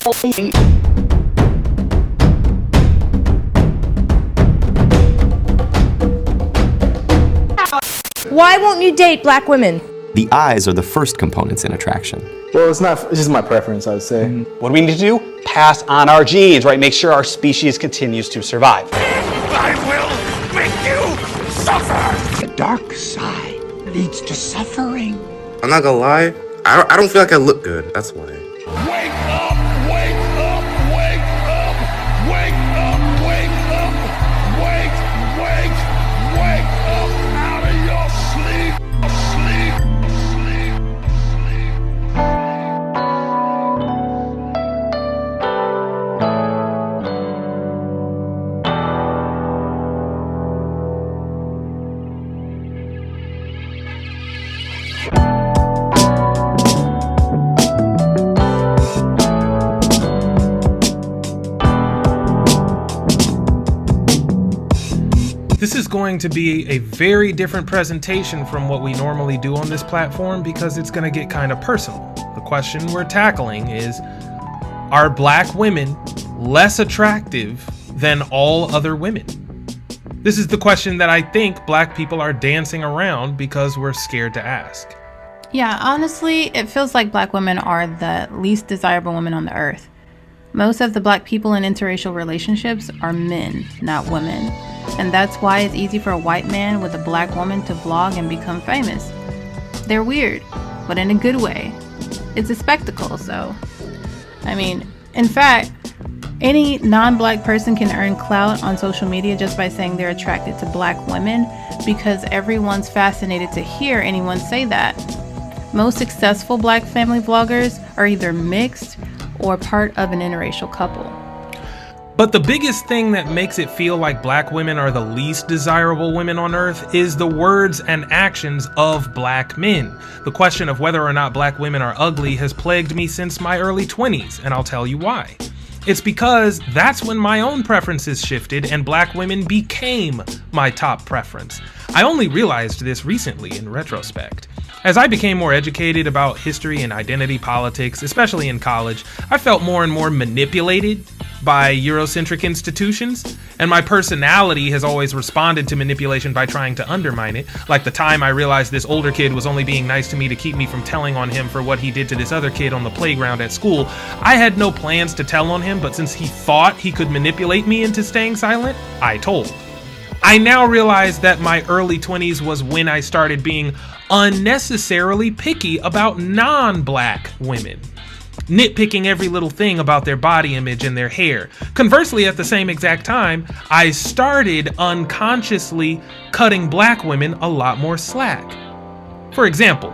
Why won't you date black women? The eyes are the first components in attraction. Well, it's just my preference, I would say. What do we need to do? Pass on our genes, right? Make sure our species continues to survive. I will make you suffer! The dark side leads to suffering. I'm not gonna lie, I don't feel like I look good, that's why. Wake up! Wake up! Wake up! Wake up! Wake up! Wake up out of your sleep! Sleep! This is going to be a very different presentation from what we normally do on this platform because it's going to get kind of personal. The question we're tackling is, are black women less attractive than all other women? This is the question that I think black people are dancing around because we're scared to ask. Yeah, honestly, it feels like black women are the least desirable women on the earth. Most of the black people in interracial relationships are men, not women. And that's why it's easy for a white man with a black woman to vlog and become famous. They're weird, but in a good way. It's a spectacle, so. I mean, in fact, any non-black person can earn clout on social media just by saying they're attracted to black women because everyone's fascinated to hear anyone say that. Most successful black family vloggers are either mixed or part of an interracial couple. But the biggest thing that makes it feel like black women are the least desirable women on earth is the words and actions of black men. The question of whether or not black women are ugly has plagued me since my early 20s, and I'll tell you why. It's because that's when my own preferences shifted and black women became my top preference. I only realized this recently in retrospect. As I became more educated about history and identity politics, especially in college, I felt more and more manipulated by Eurocentric institutions, and my personality has always responded to manipulation by trying to undermine it. Like the time I realized this older kid was only being nice to me to keep me from telling on him for what he did to this other kid on the playground at school. I had no plans to tell on him, but since he thought he could manipulate me into staying silent, I told. I now realize that my early 20s was when I started being unnecessarily picky about non-black women, nitpicking every little thing about their body image and their hair. Conversely, at the same exact time, I started unconsciously cutting black women a lot more slack. For example,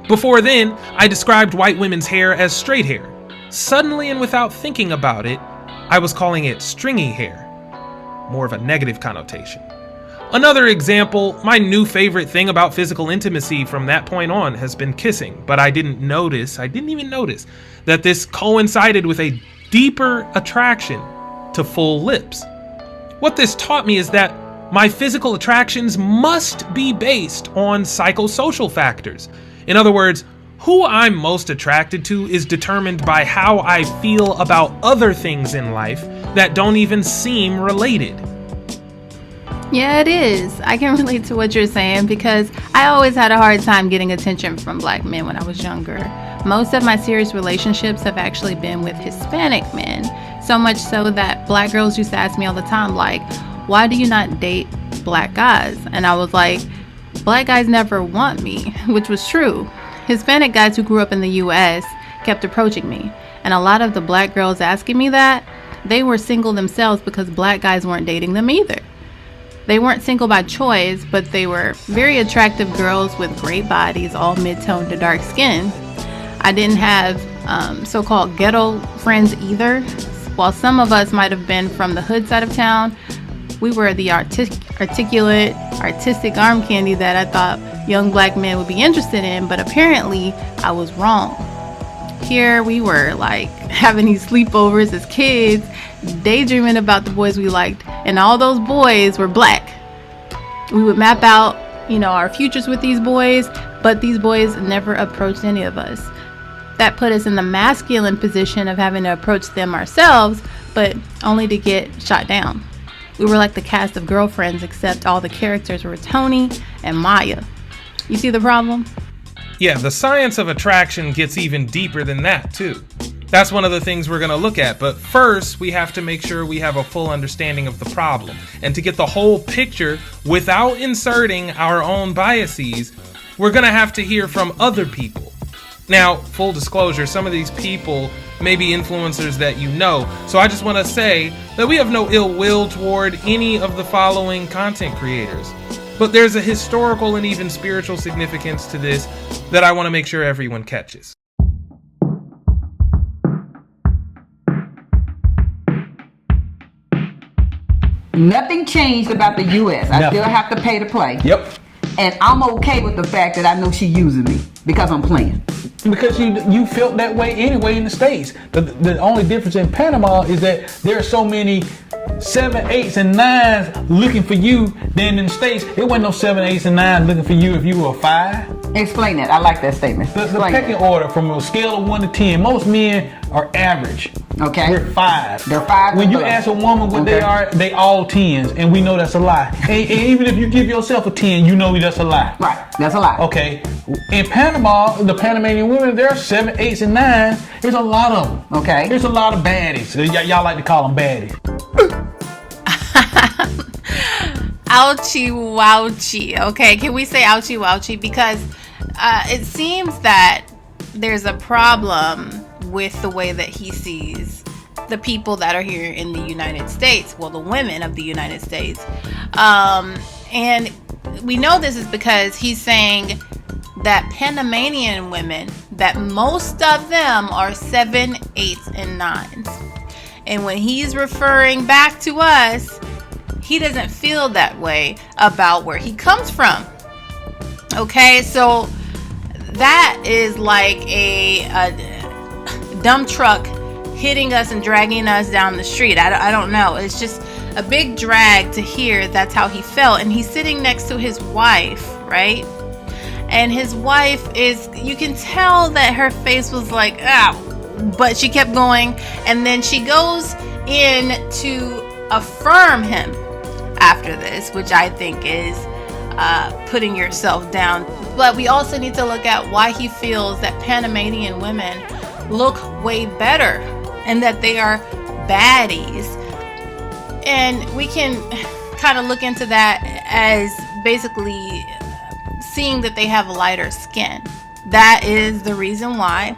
before then, I described white women's hair as straight hair. Suddenly and without thinking about it, I was calling it stringy hair. More of a negative connotation. Another example, my new favorite thing about physical intimacy from that point on has been kissing, but I didn't even notice that this coincided with a deeper attraction to full lips. What this taught me is that my physical attractions must be based on psychosocial factors. In other words, who I'm most attracted to is determined by how I feel about other things in life that don't even seem related. Yeah, it is. I can relate to what you're saying because I always had a hard time getting attention from black men when I was younger. Most of my serious relationships have actually been with Hispanic men, so much so that black girls used to ask me all the time, like, why do you not date black guys? And I was like, black guys never want me, which was true. Hispanic guys who grew up in the US kept approaching me, and a lot of the black girls asking me that, they were single themselves because black guys weren't dating them either. They weren't single by choice, but they were very attractive girls with great bodies, all mid-tone to dark skin. I didn't have so-called ghetto friends either. While some of us might have been from the hood side of town, we were the articulate, artistic arm candy that I thought young black men would be interested in, but apparently I was wrong. Here we were like having these sleepovers as kids, daydreaming about the boys we liked, and all those boys were black. We would map out, our futures with these boys, but these boys never approached any of us. That put us in the masculine position of having to approach them ourselves, but only to get shot down. We were like the cast of Girlfriends, except all the characters were Tony and Maya. You see the problem? Yeah, the science of attraction gets even deeper than that, too. That's one of the things we're going to look at, but first we have to make sure we have a full understanding of the problem. And to get the whole picture without inserting our own biases, we're going to have to hear from other people. Now, full disclosure, some of these people may be influencers that you know, so I just want to say that we have no ill will toward any of the following content creators. But there's a historical and even spiritual significance to this that I want to make sure everyone catches. Nothing changed about the U.S. I Nothing. still have to pay to play. Yep. And I'm okay with the fact that I know she's using me because I'm playing. Because you felt that way anyway in the States. The only difference in Panama is that there are so many 7, 8s, and 9s looking for you. Then in the States, there wasn't no 7, 8s, and 9s looking for you if you were a 5. Explain that. I like that statement. The Explain pecking that. order from a scale of 1 to 10, most men are average. Okay. We're 5. They're 5. When you ask a woman what they are, they all 10s, and we know that's a lie. And even if you give yourself a 10, you know that's a lie. Right. That's a lie. Okay. In Panama, the Panamanian women, there are 7, 8s, and 9s. There's a lot of them. Okay. There's a lot of baddies. Y'all like to call them baddies. Ouchie wouchie. Okay, can we say ouchie wouchie? Because it seems that there's a problem with the way that he sees the people that are here in the United States. Well, the women of the United States. And we know this is because he's saying that Panamanian women, that most of them are 7, 8s, and 9s. And when he's referring back to us, he doesn't feel that way about where he comes from. Okay, so that is like a dump truck hitting us and dragging us down the street. I don't know. It's just a big drag to hear that's how he felt. And he's sitting next to his wife, right? And his wife is, you can tell that her face was like, but she kept going. And then she goes in to affirm him after this, which I think is putting yourself down. But we also need to look at why he feels that Panamanian women look way better and that they are baddies. And we can kind of look into that as basically seeing that they have lighter skin. That is the reason why.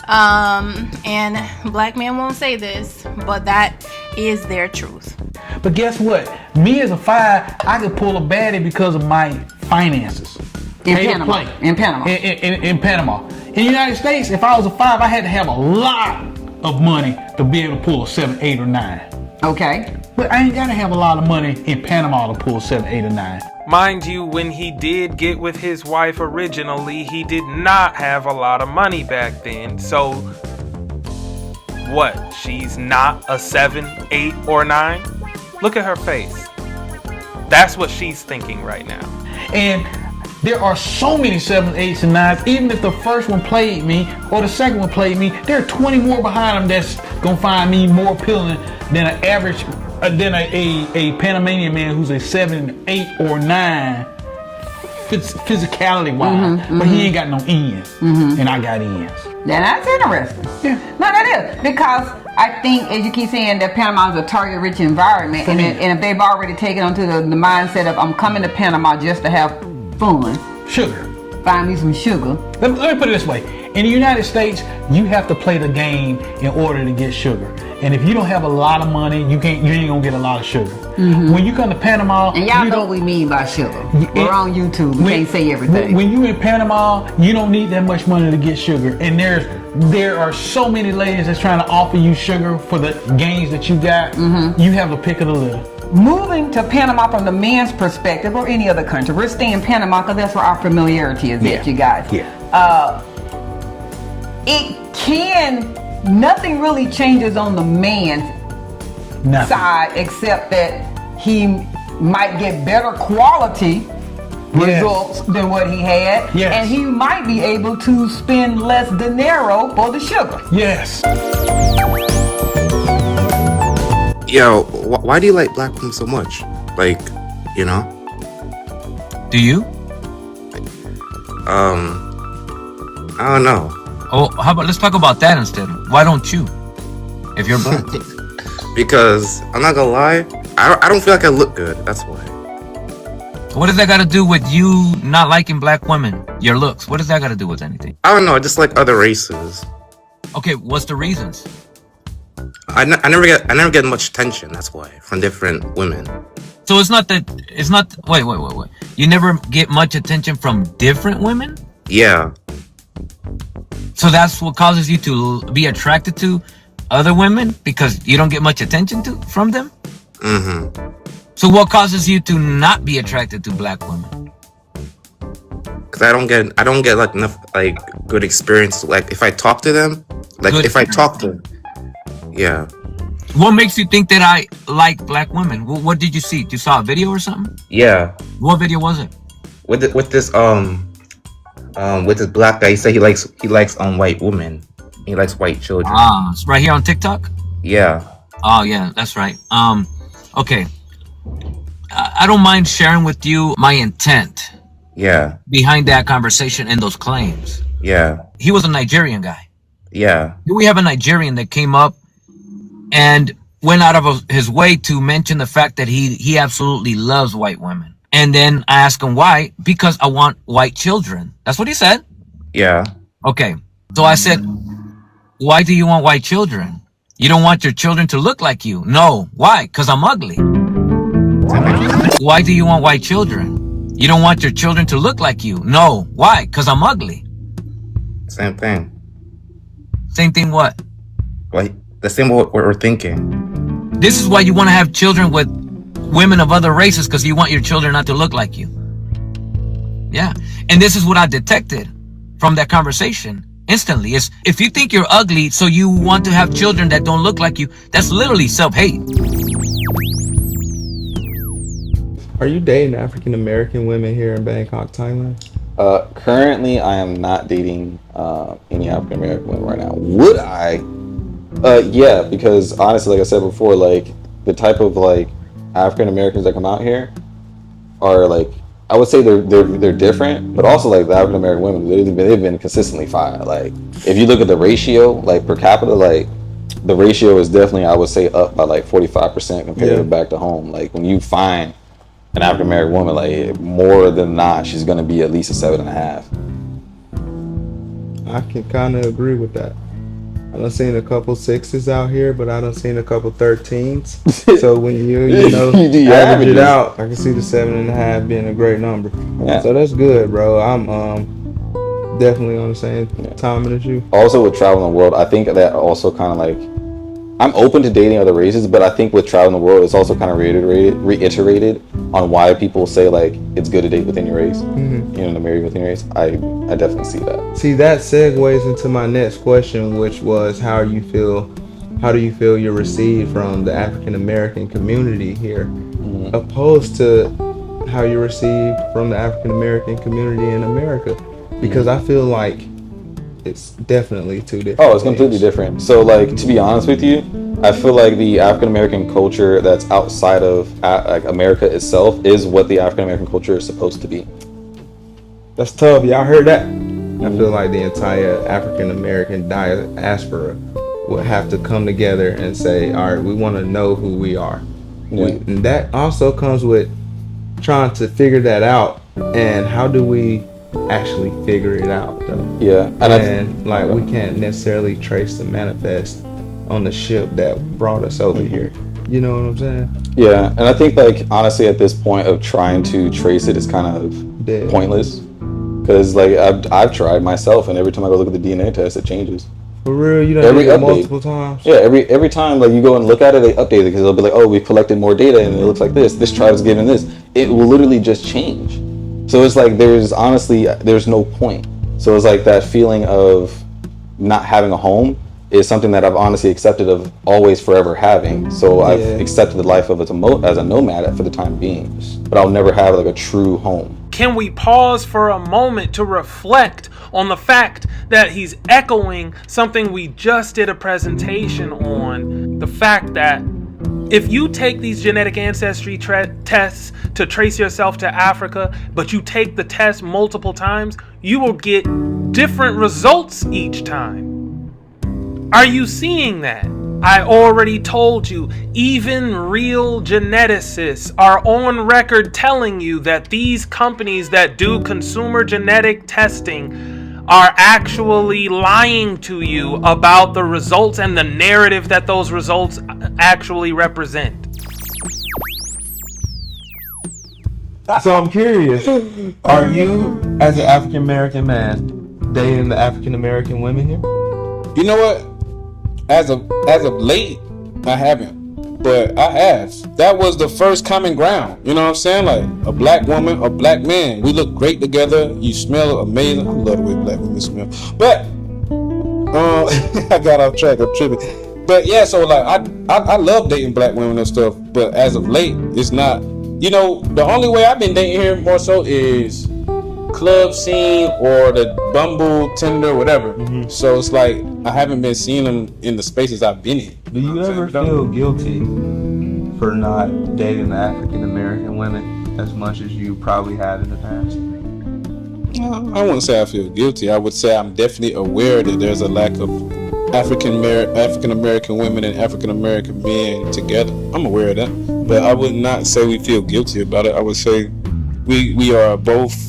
And black men won't say this, but that is their truth. But guess what? Me as a 5, I could pull a baddie because of my finances. In Panama. In Panama. In Panama. In the United States, if I was a 5, I had to have a lot of money to be able to pull a 7, 8, or 9. Okay. But I ain't got to have a lot of money in Panama to pull 7, 8, or 9. Mind you, when he did get with his wife originally, he did not have a lot of money back then. So, what? She's not a 7, 8, or 9? Look at her face. That's what she's thinking right now. And there are so many 7, 8s, and 9s. Even if the first one played me or the second one played me, there are 20 more behind them that's gonna find me more appealing than an average, than a Panamanian man who's a 7, 8, or 9 physicality wise. But he ain't got no ends, and I got ends. Now that's interesting. Yeah. No, that is. Because I think, as you keep saying, that Panama is a target-rich environment. And if they've already taken onto the mindset of, I'm coming to Panama just to have fun. Sugar. Find me some sugar. Let me put it this way. In the United States, you have to play the game in order to get sugar. And if you don't have a lot of money, you ain't gonna get a lot of sugar. When you come to Panama, and y'all know what we mean by sugar. We're on YouTube. We can't say everything. When you in Panama, you don't need that much money to get sugar. And there are so many ladies that's trying to offer you sugar for the gains that you got. You have the pick of the litter. Moving to Panama from the men's perspective, or any other country, we're staying in Panama because that's where our familiarity is at, you guys. Nothing really changes on the man's side except that he might get better quality results than what he had. Yes. And he might be able to spend less dinero for the sugar. Yes. Yo, why do you like black women so much? Like, you know? Do you? I don't know. Oh, how about let's talk about that instead. Why don't you? If you're black. Because I'm not gonna lie, I don't feel like I look good. That's why. What does that got to do with you not liking black women? Your looks. What does that got to do with anything? I don't know. I just like other races. Okay, what's the reasons? I never get much attention. That's why, from different women. So it's not. Wait. You never get much attention from different women? Yeah. So that's what causes you to be attracted to other women because you don't get much attention from them? Mm-hmm. So what causes you to not be attracted to black women? Because I don't get like enough like good experience. Like if I talk to them, like Good if I talk to them, yeah. What makes you think that I like black women? What did you see? You saw a video or something? Yeah. What video was it? With this black guy, he said he likes white women. He likes white children. Ah, it's right here on TikTok? Yeah. Oh yeah, that's right. Okay. I don't mind sharing with you my intent. Yeah. Behind that conversation and those claims. Yeah. He was a Nigerian guy. Yeah. We have a Nigerian that came up and went out of his way to mention the fact that he absolutely loves white women. And then I asked him why. Because I want white children. That's what he said. Yeah. Okay. So I said, why do you want white children? You don't want your children to look like you. No. Why? Because I'm ugly. Why do you want white children? You don't want your children to look like you. No. Why? Because I'm ugly. Same thing. Same thing what? Like the same what we're thinking. This is why you want to have children with women of other races, because you want your children not to look like you. Yeah. And this is what I detected from that conversation instantly. Is if you think you're ugly, so you want to have children that don't look like you, that's literally self-hate. Are you dating African American women here in Bangkok, Thailand? Currently, I am not dating any African American women right now. Would I? Yeah, because honestly, like I said before, like the type of like African Americans that come out here are like, I would say they're different, but also like the African American women, they've been consistently fine. Like if you look at the ratio, like per capita, like the ratio is definitely, I would say, up by like 45% compared to back to home. Like when you find an African American woman, like more than not, she's gonna be at least a 7.5. I can kind of agree with that. I done seen a couple 6s out here, but I done seen a couple 13s. So when you know average it out, I can see the 7.5 being a great number. Yeah. So that's good, bro. I'm definitely on the same timing as you. Also with traveling the world, I think that also kind of like, I'm open to dating other races, but I think with traveling the world, it's also kind of reiterated on why people say like it's good to date within your race, you know, to marry within your race. I definitely see that. See, that segues into my next question, which was how do you feel you're received from the African American community here, opposed to how you're received from the African American community in America? Because I feel like it's definitely two different. Oh, it's completely different. So like, to be honest with you, I feel like the African American culture that's outside of like America itself is what the African American culture is supposed to be. That's tough. Y'all heard that? I feel like the entire African American diaspora would have to come together and say, all right, we want to know who we are. And that also comes with trying to figure that out. And how do we actually figure it out, though? Yeah. And like, we can't necessarily trace the manifest on the ship that brought us over here. You know what I'm saying? Yeah. And I think like, honestly, at this point of trying to trace it is kind of pointless. Because like I've tried myself, and every time I go look at the DNA test, it changes. For real? You done did it multiple times? Yeah, every time like you go and look at it, they update it because they'll be like, oh, we collected more data and it looks like this. This tribe is giving this. It will literally just change. So it's like there's no point. So it's like that feeling of not having a home is something that I've honestly accepted of always forever having. So I've accepted the life of as a nomad for the time being. But I'll never have like a true home. Can we pause for a moment to reflect on the fact that he's echoing something we just did a presentation on? The fact that if you take these genetic ancestry tests to trace yourself to Africa, but you take the test multiple times, you will get different results each time. Are you seeing that? I already told you, even real geneticists are on record telling you that these companies that do consumer genetic testing are actually lying to you about the results and the narrative that those results actually represent. So I'm curious, are you, as an African American man, dating the African American women here? You know what? As of late, I haven't, but I have. That was the first common ground. You know what I'm saying? Like a black woman, a black man. We look great together. You smell amazing. I love the way black women smell. But I got off track. I'm tripping. But yeah, so like I love dating black women and stuff. But as of late, it's not. You know, the only way I've been dating here more so is club scene or the Bumble, Tinder, whatever. So it's like I haven't been seeing them in the spaces I've been in. Do you ever feel guilty for not dating the African American women as much as you probably had in the past? I wouldn't say I feel guilty. I would say I'm definitely aware that there's a lack of African American women and African American men together. I'm aware of that, but I would not say we feel guilty about it. I would say we are both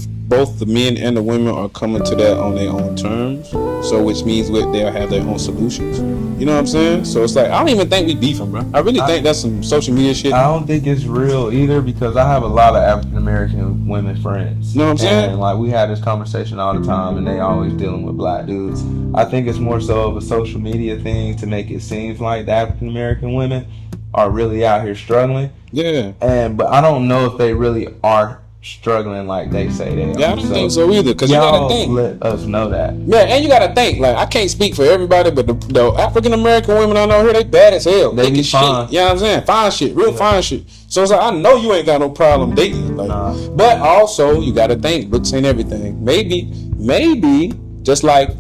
the men and the women are coming to that on their own terms. So which means they'll have their own solutions. You know what I'm saying? So it's like I don't even think we beefing, bro. I really think that's some social media shit. I don't think it's real either because I have a lot of African American women friends. You know what I'm saying? And like we had this conversation all the time, and they always dealing with black dudes. I think it's more so of a social media thing to make it seem like the African American women are really out here struggling. Yeah. But I don't know if they really are struggling like they say they are. Yeah, I don't think so either. Because you gotta think. Let us know that. Yeah, and you gotta think. Like I can't speak for everybody, but the African American women I know here, they bad as hell. They be fine. Shit. You know what I'm saying? Fine shit, real fine shit. So it's like I know you ain't got no problem dating. Like, but also you gotta think. Looks ain't everything. Maybe just like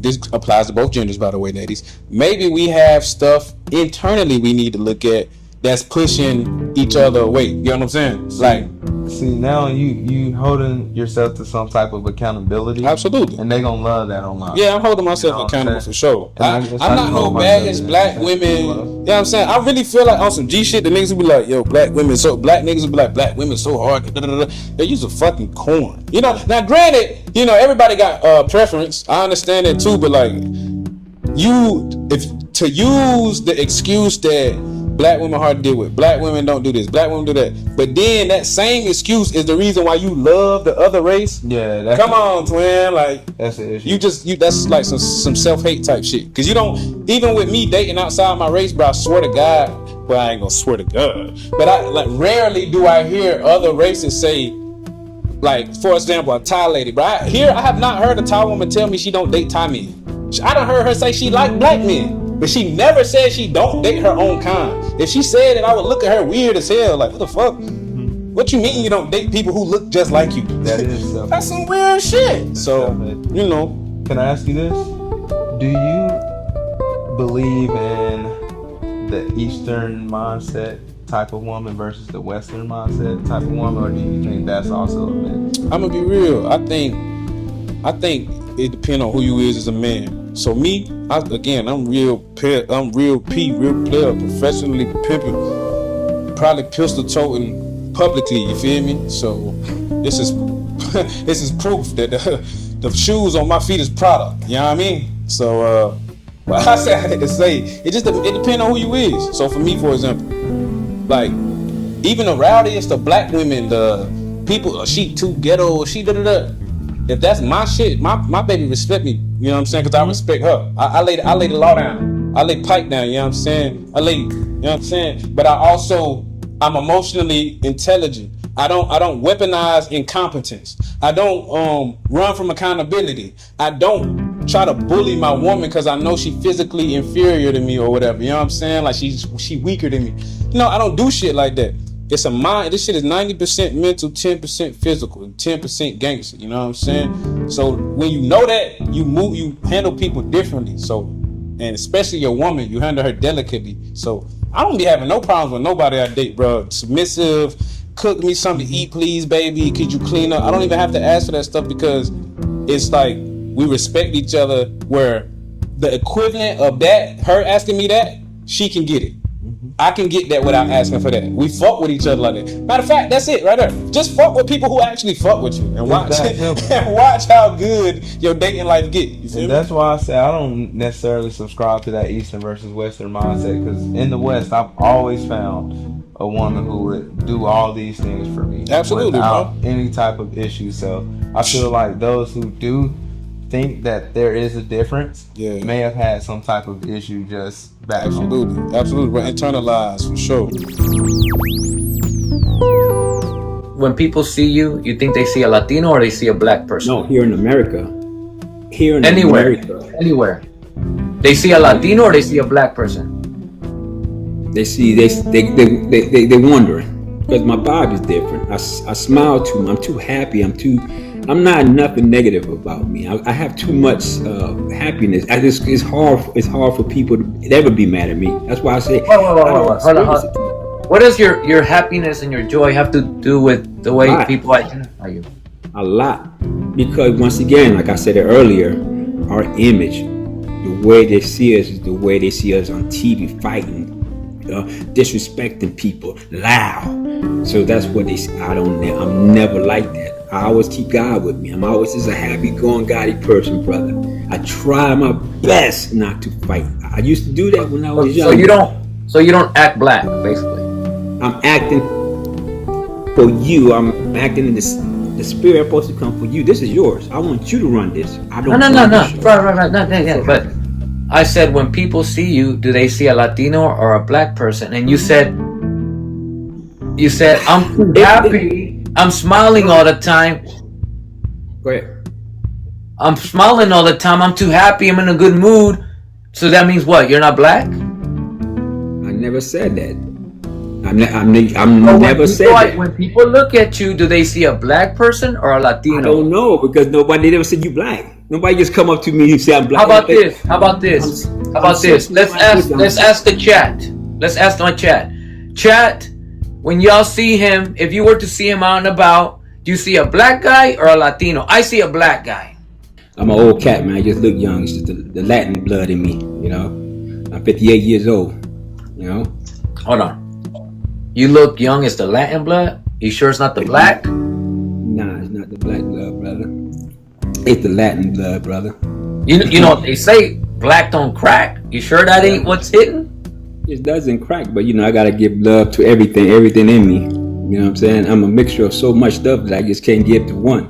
this applies to both genders, by the way, ladies. Maybe we have stuff internally we need to look at that's pushing each other away. You know what I'm saying? Like, see, now you holding yourself to some type of accountability. Absolutely. And they gonna love that online. Yeah, I'm holding myself accountable for sure. I'm not no baggage black women. You know what I'm saying? I really feel like on some G shit, the niggas will be like, yo, black niggas will be like, black women so hard. They use a fucking corn. You know, now granted, you know, everybody got preference. I understand that too, but like if to use the excuse that black women hard to deal with, black women don't do this, black women do that, but then that same excuse is the reason why you love the other race. Yeah, come on, twin. Like that's the issue. That's like some self-hate type shit. Cause you don't, even with me dating outside my race, bro, I swear to God, well, I ain't gonna swear to God, but I like rarely do I hear other races say, like, for example, a Thai lady, bro. I have not heard a Thai woman tell me she don't date Thai men. I done heard her say she like black men. But she never said she don't date her own kind. If she said it, I would look at her weird as hell. Like, what the fuck? What you mean you don't date people who look just like you? That is that's some weird shit. So, you know. Can I ask you this? Do you believe in the Eastern mindset type of woman versus the Western mindset type of woman, or do you think that's also a myth? I'm gonna be real. I think it depends on who you is as a man. So me, I'm real player, professionally pimping, probably pistol toting publicly. You feel me? So this is proof that the shoes on my feet is product. You know what I mean? So well, I had to say it depends on who you is. So for me, for example, like even the rowdiest of black women, the people, she too ghetto, she da. If that's my shit, my baby respect me. You know what I'm saying? Because I respect her. I lay the law down. I lay pipe down. You know what I'm saying? You know what I'm saying? But I'm emotionally intelligent. I don't weaponize incompetence. I don't run from accountability. I don't try to bully my woman because I know she physically inferior to me or whatever. You know what I'm saying? Like she weaker than me. No, I don't do shit like that. It's a mind. This shit is 90% mental, 10% physical, and 10% gangster. You know what I'm saying? So when you know that, you handle people differently. So, and especially your woman, you handle her delicately. So I don't be having no problems with nobody I date, bro. Submissive, cook me something to eat, please, baby. Could you clean up? I don't even have to ask for that stuff because it's like we respect each other. Where the equivalent of that, her asking me that, she can get it. I can get that without asking for that. We fuck with each other like that. Matter of fact, that's it right there. Just fuck with people who actually fuck with you and watch and watch how good your dating life get. You feel me? That's why I say I don't necessarily subscribe to that Eastern versus Western mindset, because in the West, I've always found a woman who would do all these things for me. Absolutely, without bro. any type of issue. So I feel like those who do think that there is a difference may have had some type of issue just back home. Absolutely, but internalized for sure. When people see you, you think they see a Latino or they see a black person? No, here in America. Here in Anywhere. America. Anywhere. They see a Latino or they see a black person? They see, they wondering. Because my vibe is different. I smile too much. I'm too happy. I'm not nothing negative about me. I have too much happiness. It's hard for people to ever be mad at me. That's why I say. Hold on. What does your happiness and your joy have to do with the way people identify you? A lot. Because once again, like I said earlier, our image, the way they see us is the way they see us on TV fighting, disrespecting people, loud. So that's what they see. I'm never like that. I always keep God with me. I'm always just a happy-going, godly person, brother. I try my best not to fight. I used to do that when I was young. So you don't act black, basically. I'm acting for you. I'm acting in the spirit I'm supposed to come for you. This is yours. I want you to run this. I don't. No. Right. No. But I said, when people see you, do they see a Latino or a black person? And you said, I'm too happy. I'm smiling all the time. Go ahead. I'm smiling all the time. I'm too happy. I'm in a good mood. So that means what? You're not black? I never said that. I'm never said that. When people look at you, do they see a black person or a Latino? I don't know, because nobody never said you black. Nobody just come up to me and say I'm black. How about this? Let's ask the chat. Let's ask my chat. Chat, when y'all see him, if you were to see him out and about, do you see a black guy or a Latino? I see a black guy. I'm an old cat, man. I just look young. It's just the Latin blood in me, you know. I'm 58 years old, you know. Hold on. You look young. It's the Latin blood? You sure it's not the black? Nah, it's not the black blood, brother. It's the Latin blood, brother. You know what they say, black don't crack. You sure that ain't what's hitting? It doesn't crack, but I gotta give love to everything in me. You know what I'm saying? I'm a mixture of so much stuff that I just can't give to one.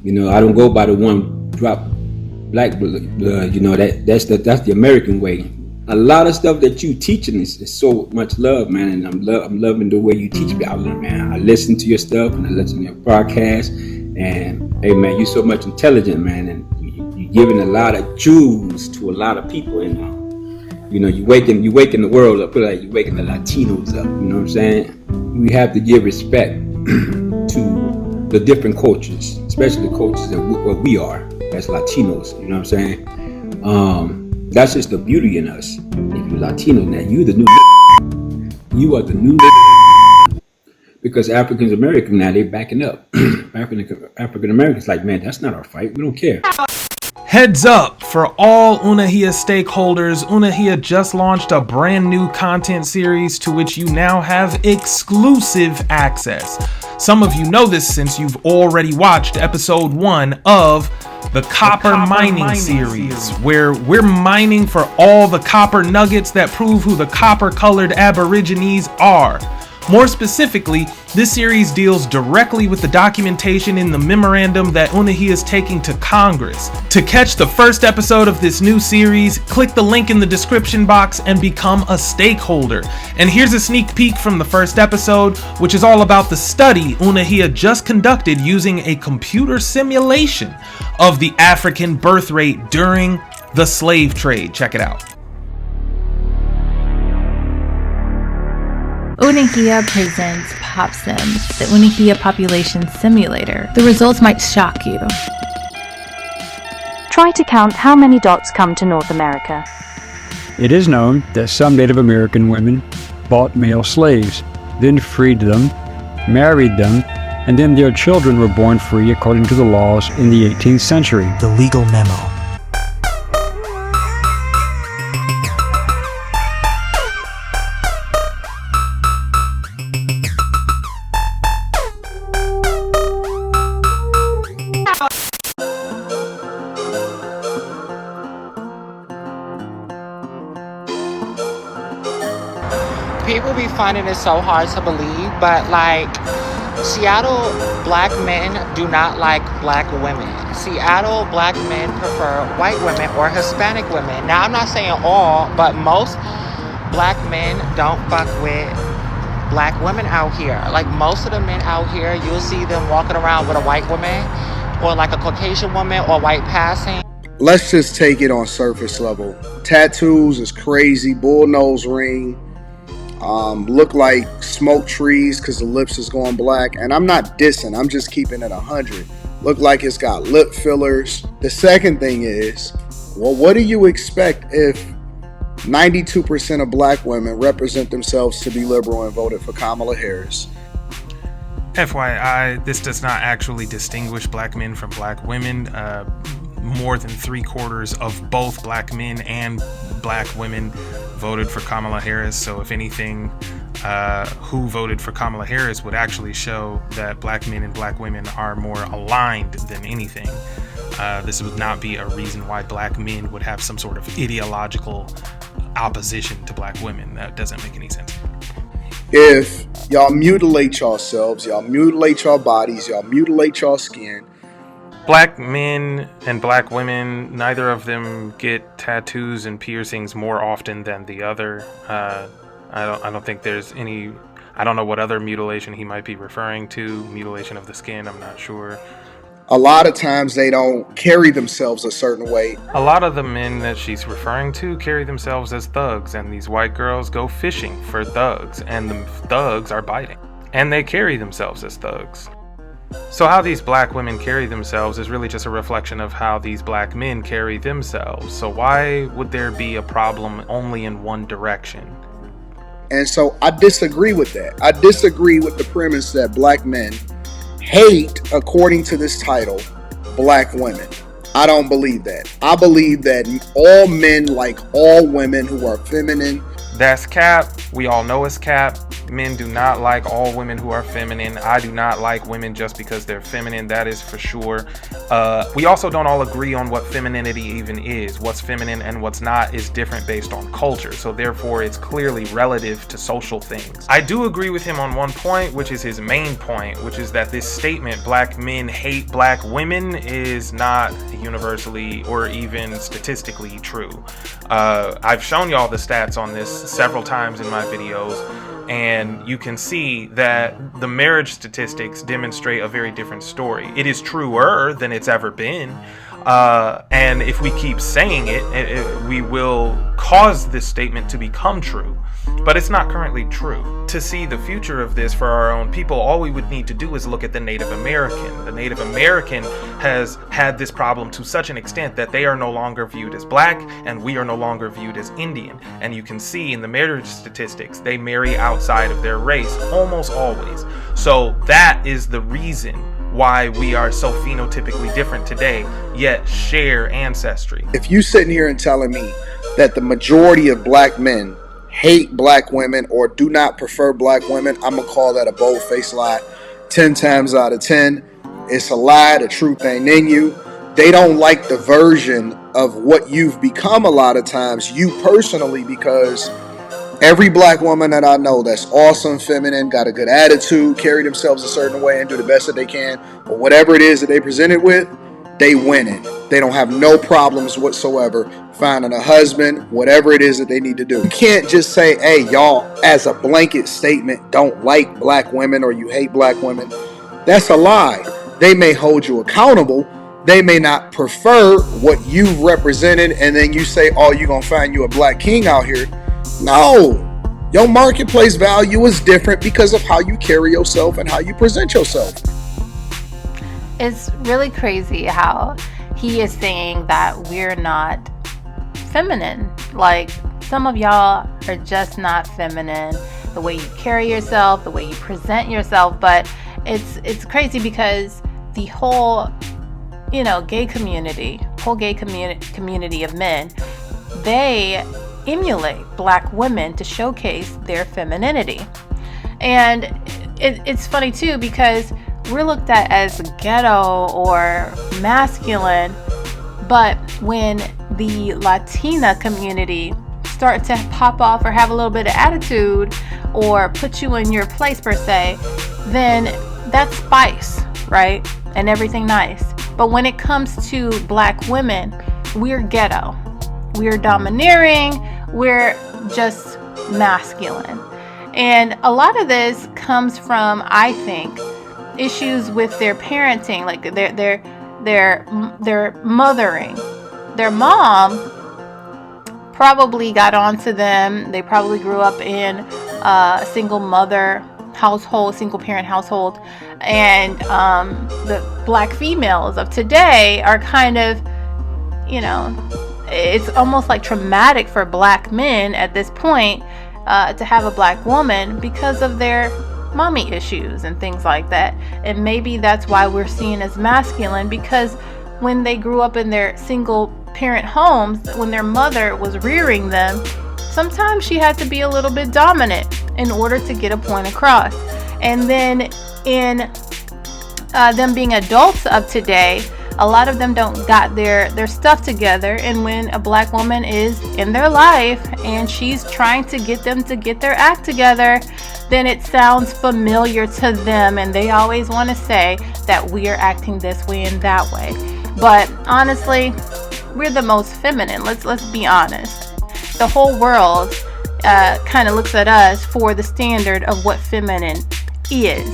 I don't go by the one drop black blood. That's the American way. A lot of stuff that you teaching is so much love, man, and I'm loving the way you teach me. I listen to your stuff and I listen to your broadcast, and hey, man, you're so much intelligent, man, and you're giving a lot of jewels to a lot of people, and you waking the world up, like you're waking the Latinos up. You know what I'm saying? We have to give respect to the different cultures, especially the cultures that we are as Latinos. You know what I'm saying? That's just the beauty in us. If you're Latino now, you the new. You are the new. Because African American now, they're backing up. African Americans like, man, that's not our fight. We don't care. Heads up for all Unahia stakeholders. Unahia just launched a brand new content series to which you now have exclusive access. Some of you know this since you've already watched episode 1 of the Copper Mining series, where we're mining for all the copper nuggets that prove who the copper-colored Aborigines are. More specifically, this series deals directly with the documentation in the memorandum that Unahia is taking to Congress. To catch the first episode of this new series, click the link in the description box and become a stakeholder. And here's a sneak peek from the first episode, which is all about the study Unahia just conducted using a computer simulation of the African birth rate during the slave trade. Check it out. Unahiya presents PopSims, the Unahiya Population Simulator. The results might shock you. Try to count how many dots come to North America. It is known that some Native American women bought male slaves, then freed them, married them, and then their children were born free according to the laws in the 18th century. The legal memo. People be finding it so hard to believe, but like Seattle black men do not like black women. Seattle black men prefer white women or Hispanic women. Now I'm not saying all, but most black men don't fuck with black women out here. Like most of the men out here, you'll see them walking around with a white woman or like a Caucasian woman or white passing. Let's just take it on surface level. Tattoos is crazy, bull nose ring. Look like smoke trees because the lips is going black. And I'm not dissing, I'm just keeping it 100. Look like it's got lip fillers. The second thing is, well, what do you expect if 92% of black women represent themselves to be liberal and voted for Kamala Harris? FYI, this does not actually distinguish black men from black women. More than 3/4 of both black men and black women voted for Kamala Harris. So if anything, who voted for Kamala Harris would actually show that black men and black women are more aligned than anything. This would not be a reason why black men would have some sort of ideological opposition to black women. That doesn't make any sense. If y'all mutilate yourselves, y'all mutilate your bodies, y'all mutilate your skin. Black men and black women, neither of them get tattoos and piercings more often than the other. I don't think there's any. I don't know what other mutilation he might be referring to. Mutilation of the skin, I'm not sure. A lot of times they don't carry themselves a certain way. A lot of the men that she's referring to carry themselves as thugs, and these white girls go fishing for thugs, and the thugs are biting. And they carry themselves as thugs. So how these black women carry themselves is really just a reflection of how these black men carry themselves. So why would there be a problem only in one direction? And so I disagree with that. I disagree with the premise that black men hate, according to this title, black women. I don't believe that. I believe that all men like all women who are feminine. That's cap. We all know it's cap. Men do not like all women who are feminine. I do not like women just because they're feminine. That is for sure. We also don't all agree on what femininity even is. What's feminine and what's not is different based on culture. So therefore, it's clearly relative to social things. I do agree with him on one point, which is his main point, which is that this statement, black men hate black women, is not universally or even statistically true. I've shown y'all the stats on this several times in my videos, and you can see that the marriage statistics demonstrate a very different story. It is truer than it's ever been. And if we keep saying it, we will cause this statement to become true. But it's not currently true. To see the future of this for our own people, all we would need to do is look at the Native American. The Native American has had this problem to such an extent that they are no longer viewed as black and we are no longer viewed as Indian. And you can see in the marriage statistics, they marry outside of their race almost always. So that is the reason why we are so phenotypically different today, yet share ancestry. If you sitting here and telling me that the majority of black men hate black women or do not prefer black women, I'm gonna call that a bold-faced lie 10 times out of 10. It's a lie. The truth ain't in you. They don't like the version of what you've become a lot of times, you personally, because every black woman that I know that's awesome, feminine, got a good attitude, carry themselves a certain way and do the best that they can, or whatever it is that they presented with, they winning. They don't have no problems whatsoever finding a husband, whatever it is that they need to do. You can't just say, hey, y'all, as a blanket statement, don't like black women or you hate black women. That's a lie. They may hold you accountable. They may not prefer what you've represented, and then you say, oh, you're going to find you a black king out here. No, Your marketplace value is different because of how you carry yourself and how you present yourself. It's really crazy how he is saying that we're not feminine. Like, some of y'all are just not feminine. The way you carry yourself, the way you present yourself. But it's crazy because the whole, gay community of men, they emulate black women to showcase their femininity. And it's funny too, because we're looked at as ghetto or masculine, but when the Latina community start to pop off or have a little bit of attitude or put you in your place per se, then that's spice, right? And everything nice. But when it comes to black women, we're ghetto. We're domineering. We're just masculine. And a lot of this comes from, I think, issues with their parenting, like their mothering. Their mom probably got onto them. They probably grew up in a single mother household, single parent household, and the black females of today are kind of, it's almost like traumatic for black men at this point to have a black woman because of their mommy issues and things like that. And maybe that's why we're seen as masculine, because when they grew up in their single parent homes, when their mother was rearing them, sometimes she had to be a little bit dominant in order to get a point across. And then in them being adults of today, a lot of them don't got their stuff together. And when a black woman is in their life and she's trying to get them to get their act together, then it sounds familiar to them, and they always want to say that we are acting this way and that way. But honestly, we're the most feminine. Let's be honest. The whole world kind of looks at us for the standard of what feminine is.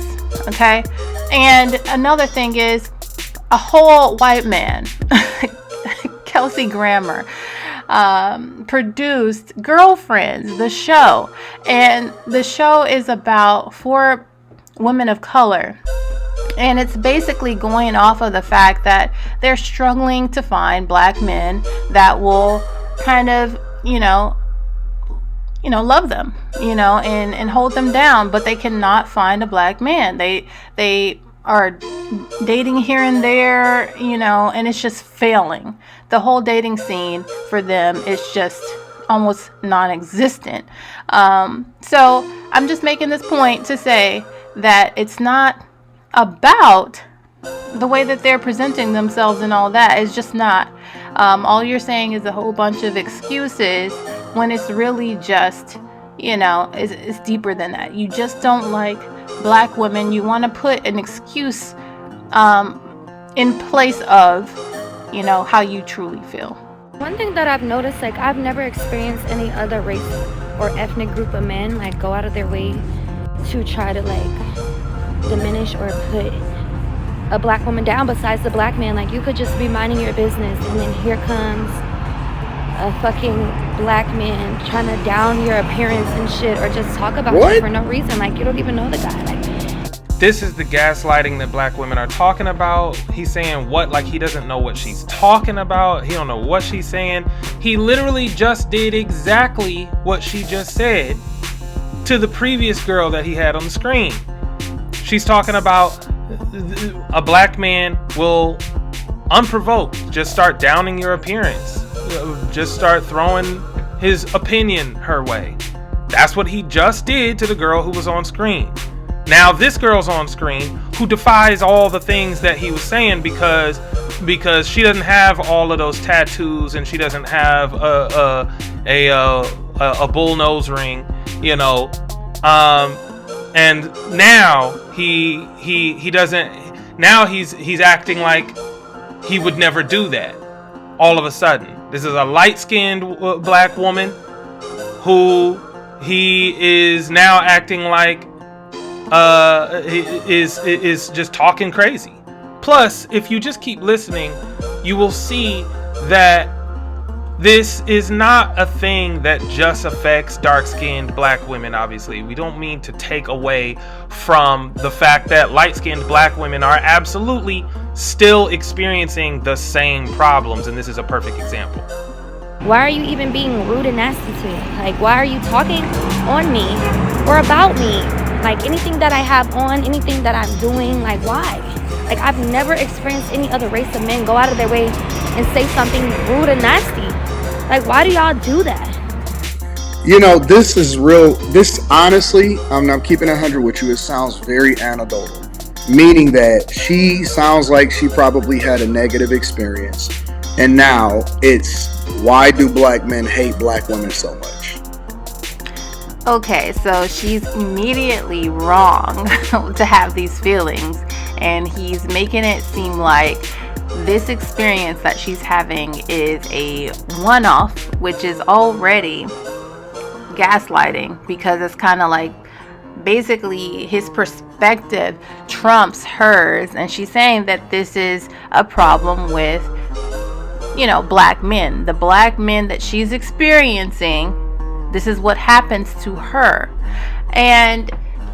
Okay? And another thing is, a whole white man, Kelsey Grammer, produced Girlfriends, the show. And the show is about 4 women of color. And it's basically going off of the fact that they're struggling to find black men that will kind of, love them, and hold them down, but they cannot find a black man. They are dating here and there, and it's just failing. The whole dating scene for them is just almost non-existent. So I'm just making this point to say that it's not about the way that they're presenting themselves and all that. It's just not. All you're saying is a whole bunch of excuses when it's really just, it's deeper than that. You just don't like black women. You want to put an excuse in place of, how you truly feel. One thing that I've noticed, I've never experienced any other race or ethnic group of men go out of their way to try to diminish or put a black woman down besides the black man. You could just be minding your business, and then here comes a fucking black man trying to down your appearance and shit, or just talk about you for no reason. You don't even know the guy. This is the gaslighting that black women are talking about. He's saying what? He doesn't know what she's talking about. He don't know what she's saying. He literally just did exactly what she just said to the previous girl that he had on the screen. She's talking about a black man will, unprovoked, just start downing your appearance. Just start throwing his opinion her way. That's what he just did to the girl who was on screen. Now this girl's on screen who defies all the things that he was saying because she doesn't have all of those tattoos, and she doesn't have a bull nose ring, and now he doesn't. Now he's acting like he would never do that. All of a sudden, this is a light-skinned black woman who he is now acting like is just talking crazy. Plus, if you just keep listening, you will see that This is not a thing that just affects dark-skinned black women, obviously. We don't mean to take away from the fact that light-skinned black women are absolutely still experiencing the same problems, and this is a perfect example. Why are you even being rude and nasty to me? Like, why are you talking on me or about me? Like, anything that I have on, anything that I'm doing, like, why? Like, I've never experienced any other race of men go out of their way and say something rude and nasty. Like, why do y'all do that? You know, this is real. This, honestly, I'm keeping 100 with you. It sounds very anecdotal, meaning that she sounds like she probably had a negative experience. And now it's, why do black men hate black women so much? Okay, so she's immediately wrong to have these feelings, and he's making it seem like this experience that she's having is a one-off, which is already gaslighting, because it's kind of like basically his perspective trumps hers, and she's saying that this is a problem with, you know, black men. The black men that she's experiencing, this is what happens to her. And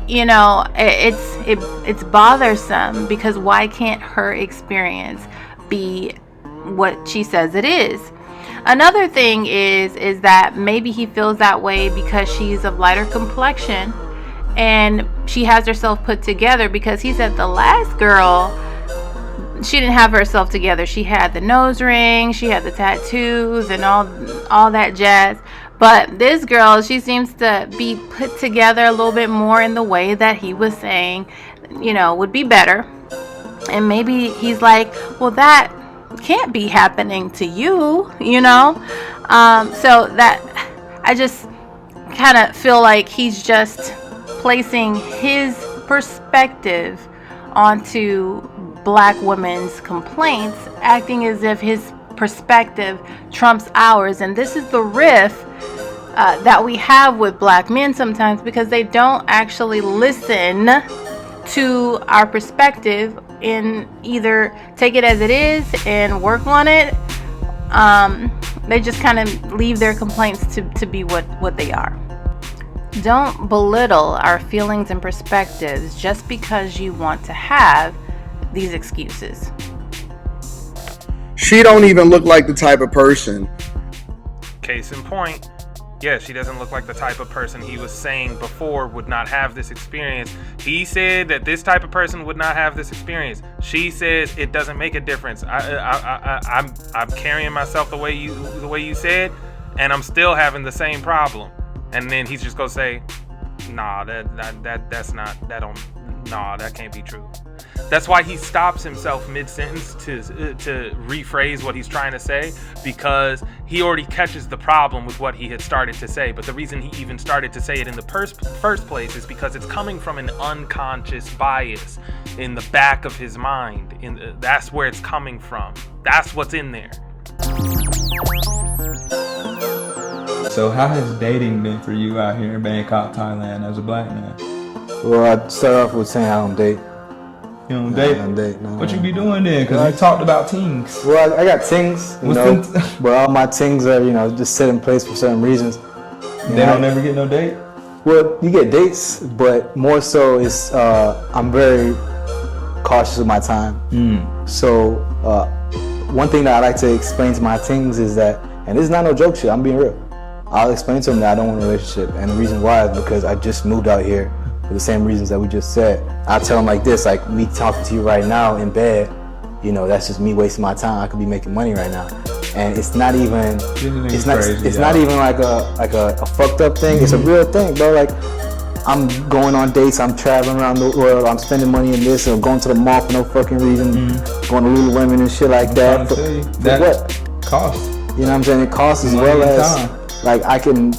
you know, it's bothersome, because why can't her experience be what she says it is? Another thing is that maybe he feels that way because she's of lighter complexion and she has herself put together, because he said the last girl, she didn't have herself together. She had the nose ring, she had the tattoos and all that jazz. But this girl, she seems to be put together a little bit more in the way that he was saying, you know, would be better. And maybe he's like, well, that can't be happening to you, you know? So that, I just kind of feel like he's just placing his perspective onto black women's complaints, acting as if his perspective trumps ours. And this is the rift that we have with black men sometimes, because they don't actually listen to our perspective and either take it as it is and work on it. They just kind of leave their complaints to be what they are. Don't belittle our feelings and perspectives just because you want to have these excuses. She don't even look like the type of person. Case in point, yeah, she doesn't look like the type of person he was saying before would not have this experience. He said that this type of person would not have this experience. She says it doesn't make a difference. I'm carrying myself the way you said, and I'm still having the same problem. And then he's just gonna say, nah, that can't be true. That's why he stops himself mid-sentence to rephrase what he's trying to say, because he already catches the problem with what he had started to say. But the reason he even started to say it in the first place is because it's coming from an unconscious bias in the back of his mind. That's where it's coming from. That's what's in there. So how has dating been for you out here in Bangkok, Thailand, as a black man? Well, I'd start off with saying I don't date. You don't date? I don't date, no. What you be doing then? Because we talked about tings. Well, I got tings, you know, but all my tings are, you know, just set in place for certain reasons. They don't never get no date? Well, you get dates, but more so is I'm very cautious with my time. So one thing that I like to explain to my tings is that, and this is not no joke shit, I'm being real. I'll explain to them that I don't want a relationship, and the reason why is because I just moved out here for the same reasons that we just said. I tell them like this, like me talking to you right now in bed, you know, that's just me wasting my time. I could be making money right now, and it's not even, it's not even like a fucked up thing. It's a real thing, bro. Like I'm going on dates, I'm traveling around the world, I'm spending money in this, or going to the mall for no fucking reason, going to Lululemon and shit like that. For what? Cost. You know what I'm saying? It costs as well as like I can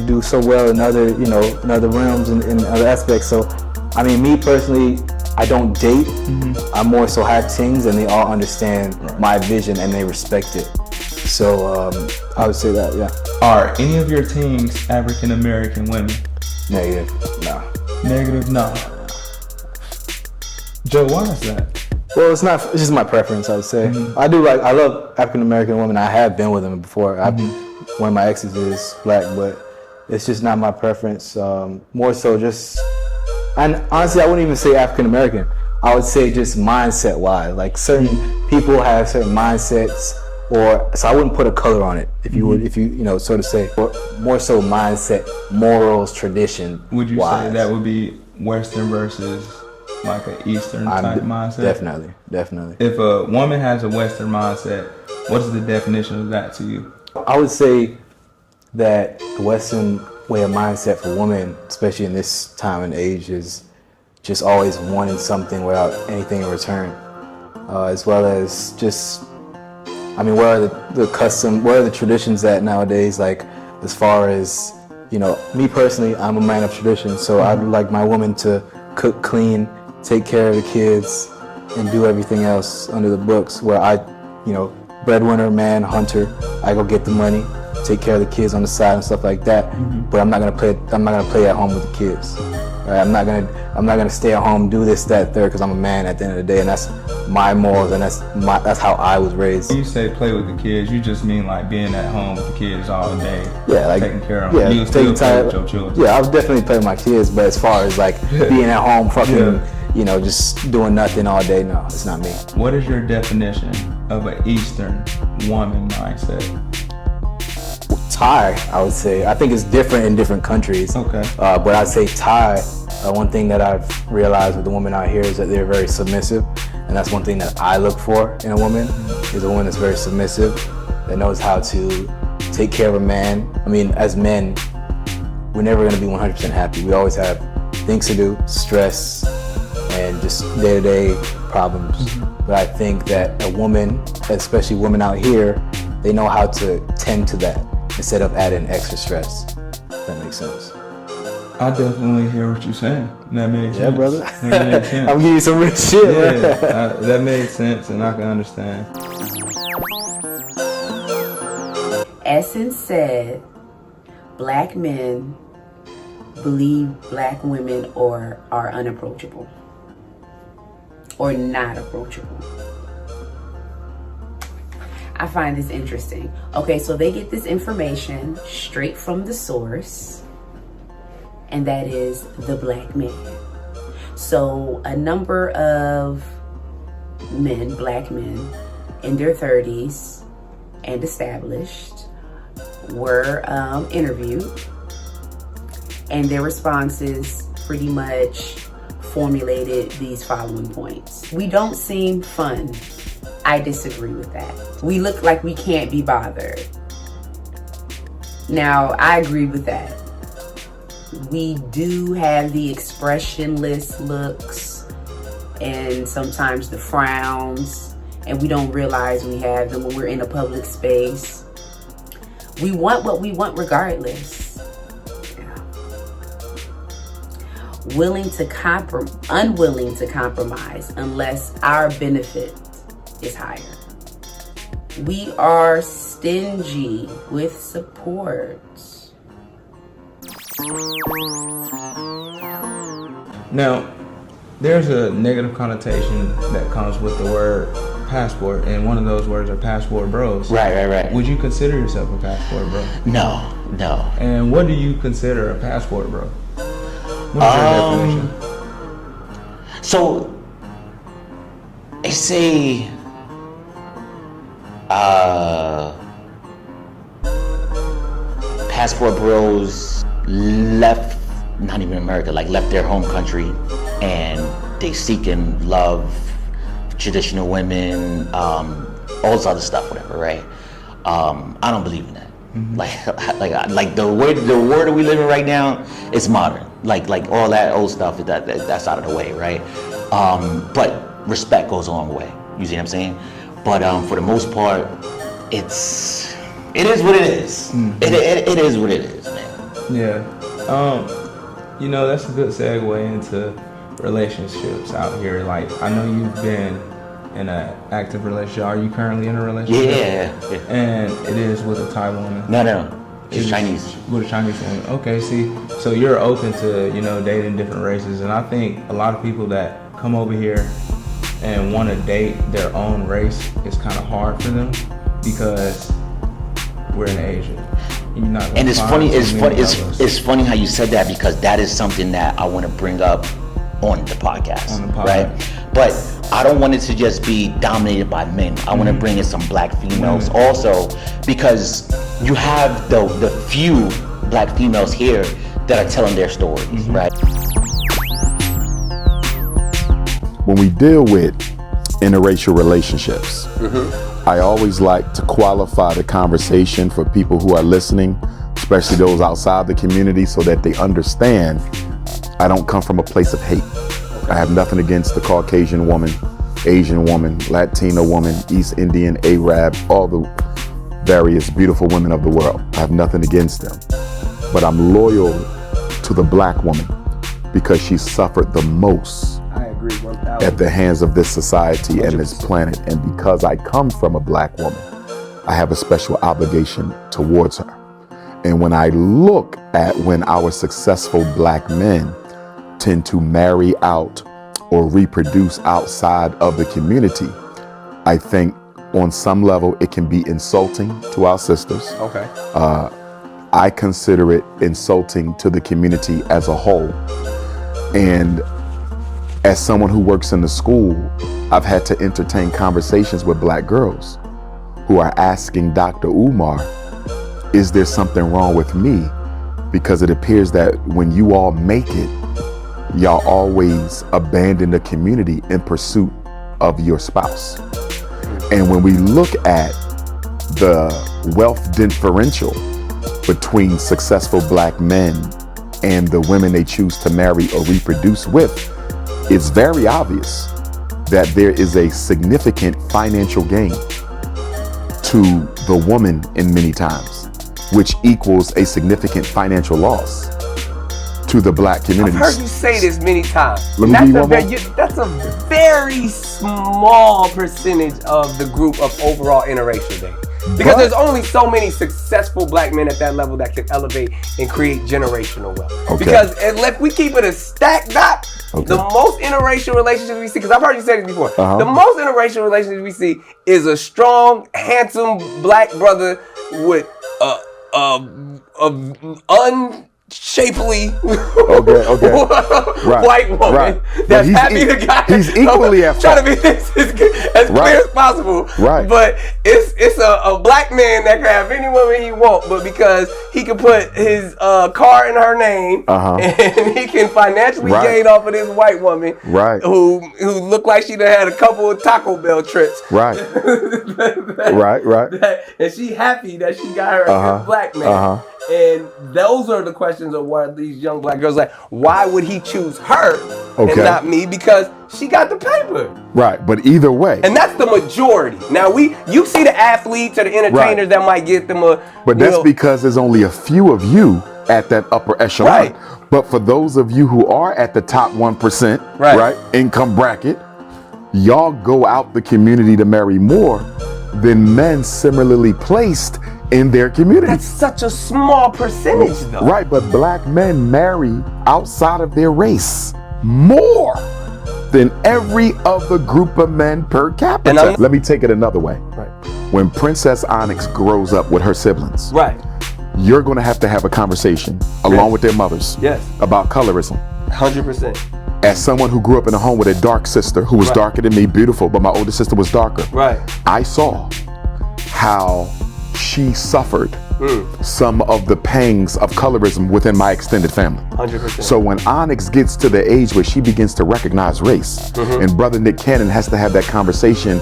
do so well in other, you know, in other realms and in other aspects. So, I mean, me personally, I don't date. I more so have things, and they all understand my vision and they respect it. So, I would say that, yeah. Are any of your teams African American women? Negative, no. Negative, no. Joe, why is that? Well, it's not. It's just my preference, I would say. I love African American women. I have been with them before. One of my exes is black, but it's just not my preference. More so just, and honestly, I wouldn't even say African American. I would say just mindset wise. Like certain people have certain mindsets, so I wouldn't put a color on it. If you would, so to say, or more so mindset, morals, tradition. Would you say that would be Western versus like an Eastern type mindset? Definitely. If a woman has a Western mindset, what is the definition of that to you? I would say that the Western way of mindset for women, especially in this time and age, is just always wanting something without anything in return, as well as just, what are the traditions that nowadays, like as far as, me personally, I'm a man of tradition, so I'd like my woman to cook, clean, take care of the kids, and do everything else under the books, where I, breadwinner, man, hunter, I go get the money, take care of the kids on the side and stuff like that. But I'm not gonna play at home with the kids. Right? I'm not gonna stay at home, do this, that, third, because I'm a man at the end of the day, and that's my morals, and that's how I was raised. When you say play with the kids, you just mean like being at home with the kids all day, taking care of them. Yeah, you still play with your children. Yeah, I would definitely play with my kids, but as far as like being at home, fucking, just doing nothing all day, no, it's not me. What is your definition of an Eastern woman mindset? Thai, I would say. I think it's different in different countries. Okay. But I'd say Thai, one thing that I've realized with the women out here is that they're very submissive. And that's one thing that I look for in a woman, is a woman that's very submissive, that knows how to take care of a man. As men, we're never gonna be 100% happy. We always have things to do, stress, and just day-to-day problems. But I think that a woman, especially women out here, they know how to tend to that instead of adding extra stress. If that makes sense. I definitely hear what you're saying. That makes sense. Yeah, brother. That makes sense. I'm giving you some real shit. Yeah, that made sense, and I can understand. Essence said, black men believe black women are unapproachable or not approachable. I find this interesting. Okay, so they get this information straight from the source, and that is the black man. So a number of men, black men in their 30s and established, were interviewed, and their responses pretty much formulated these following points. We don't seem fun. I disagree with that. We look like we can't be bothered. Now, I agree with that. We do have the expressionless looks and sometimes the frowns, and we don't realize we have them when we're in a public space. We want what we want regardless. Yeah. Unwilling to compromise unless our benefit is higher. We are stingy with support. Now, there's a negative connotation that comes with the word passport, and one of those words are passport bros. Right. Would you consider yourself a passport bro? No. And what do you consider a passport bro? What is your definition? So, they say, passport bros left, not even America, like left their home country, and they seeking love, traditional women, all this other stuff, whatever, right? I don't believe in that. Mm-hmm. Like the world that we live in right now is modern. Like all that old stuff that's out of the way, right? But respect goes a long way. You see what I'm saying? But for the most part, it is what it is. Mm-hmm. It is what it is, man. Yeah. That's a good segue into relationships out here. Like, I know you've been in an active relationship. Are you currently in a relationship? Yeah. And it is with a Thai woman? No. She's Chinese. With a Chinese woman. Okay, see, so you're open to, dating different races, and I think a lot of people that come over here and want to date their own race, it's kind of hard for them because we're in Asia. You're not gonna And it's find funny, so it's many funny, of us. it's funny how you said that, because that is something that I want to bring up on the podcast, right? But I don't want it to just be dominated by men. I want to bring in some black females also, because you have the few black females here that are telling their stories, right? When we deal with interracial relationships, I always like to qualify the conversation for people who are listening, especially those outside the community, so that they understand I don't come from a place of hate. I have nothing against the Caucasian woman, Asian woman, Latina woman, East Indian, Arab, all the various beautiful women of the world. I have nothing against them. But I'm loyal to the black woman because she suffered the most at the hands of this society 100%. And this planet. And because I come from a black woman, I have a special obligation towards her. And when I look at when our successful black men tend to marry out or reproduce outside of the community, I think on some level it can be insulting to our sisters. Okay. I consider it insulting to the community as a whole. And as someone who works in the school, I've had to entertain conversations with black girls who are asking Dr. Umar, is there something wrong with me? Because it appears that when you all make it, y'all always abandon the community in pursuit of your spouse. And when we look at the wealth differential between successful black men and the women they choose to marry or reproduce with, it's very obvious that there is a significant financial gain to the woman in many times, which equals a significant financial loss to the black community. I've heard you say this many times. That's a very small percentage of the group of overall interracial dating. Because there's only so many successful black men at that level that can elevate and create generational wealth. Okay. Because if we keep it a stacked dot, the most interracial relationships we see, because I've heard you say this before, the most interracial relationships we see is a strong, handsome black brother with unshapely white woman that's happy to guy. He's equally as trying to be this as clear as possible. Right. But it's a black man that can have any woman he wants, but because he can put his car in her name and he can financially gain off of this white woman who looked like she done had a couple of Taco Bell trips. Right. And she happy that she got her a good black man. And those are the questions of why these young black girls like, why would he choose her and not me? Because she got the paper. Right, but either way. And that's the majority. Now you see the athletes or the entertainers that might get them But that's because there's only a few of you at that upper echelon. Right. But for those of you who are at the top 1%, right, income bracket, y'all go out the community to marry more than men similarly placed in their community. That's such a small percentage though. Right, but black men marry outside of their race more than every other group of men per capita. Let me take it another way. Right. When Princess Onyx grows up with her siblings, you're going to have a conversation along with their mothers about colorism. 100%. As someone who grew up in a home with a dark sister who was darker than me, beautiful, but my older sister was darker. I saw how she suffered some of the pangs of colorism within my extended family. 100%. So when Onyx gets to the age where she begins to recognize race, and Brother Nick Cannon has to have that conversation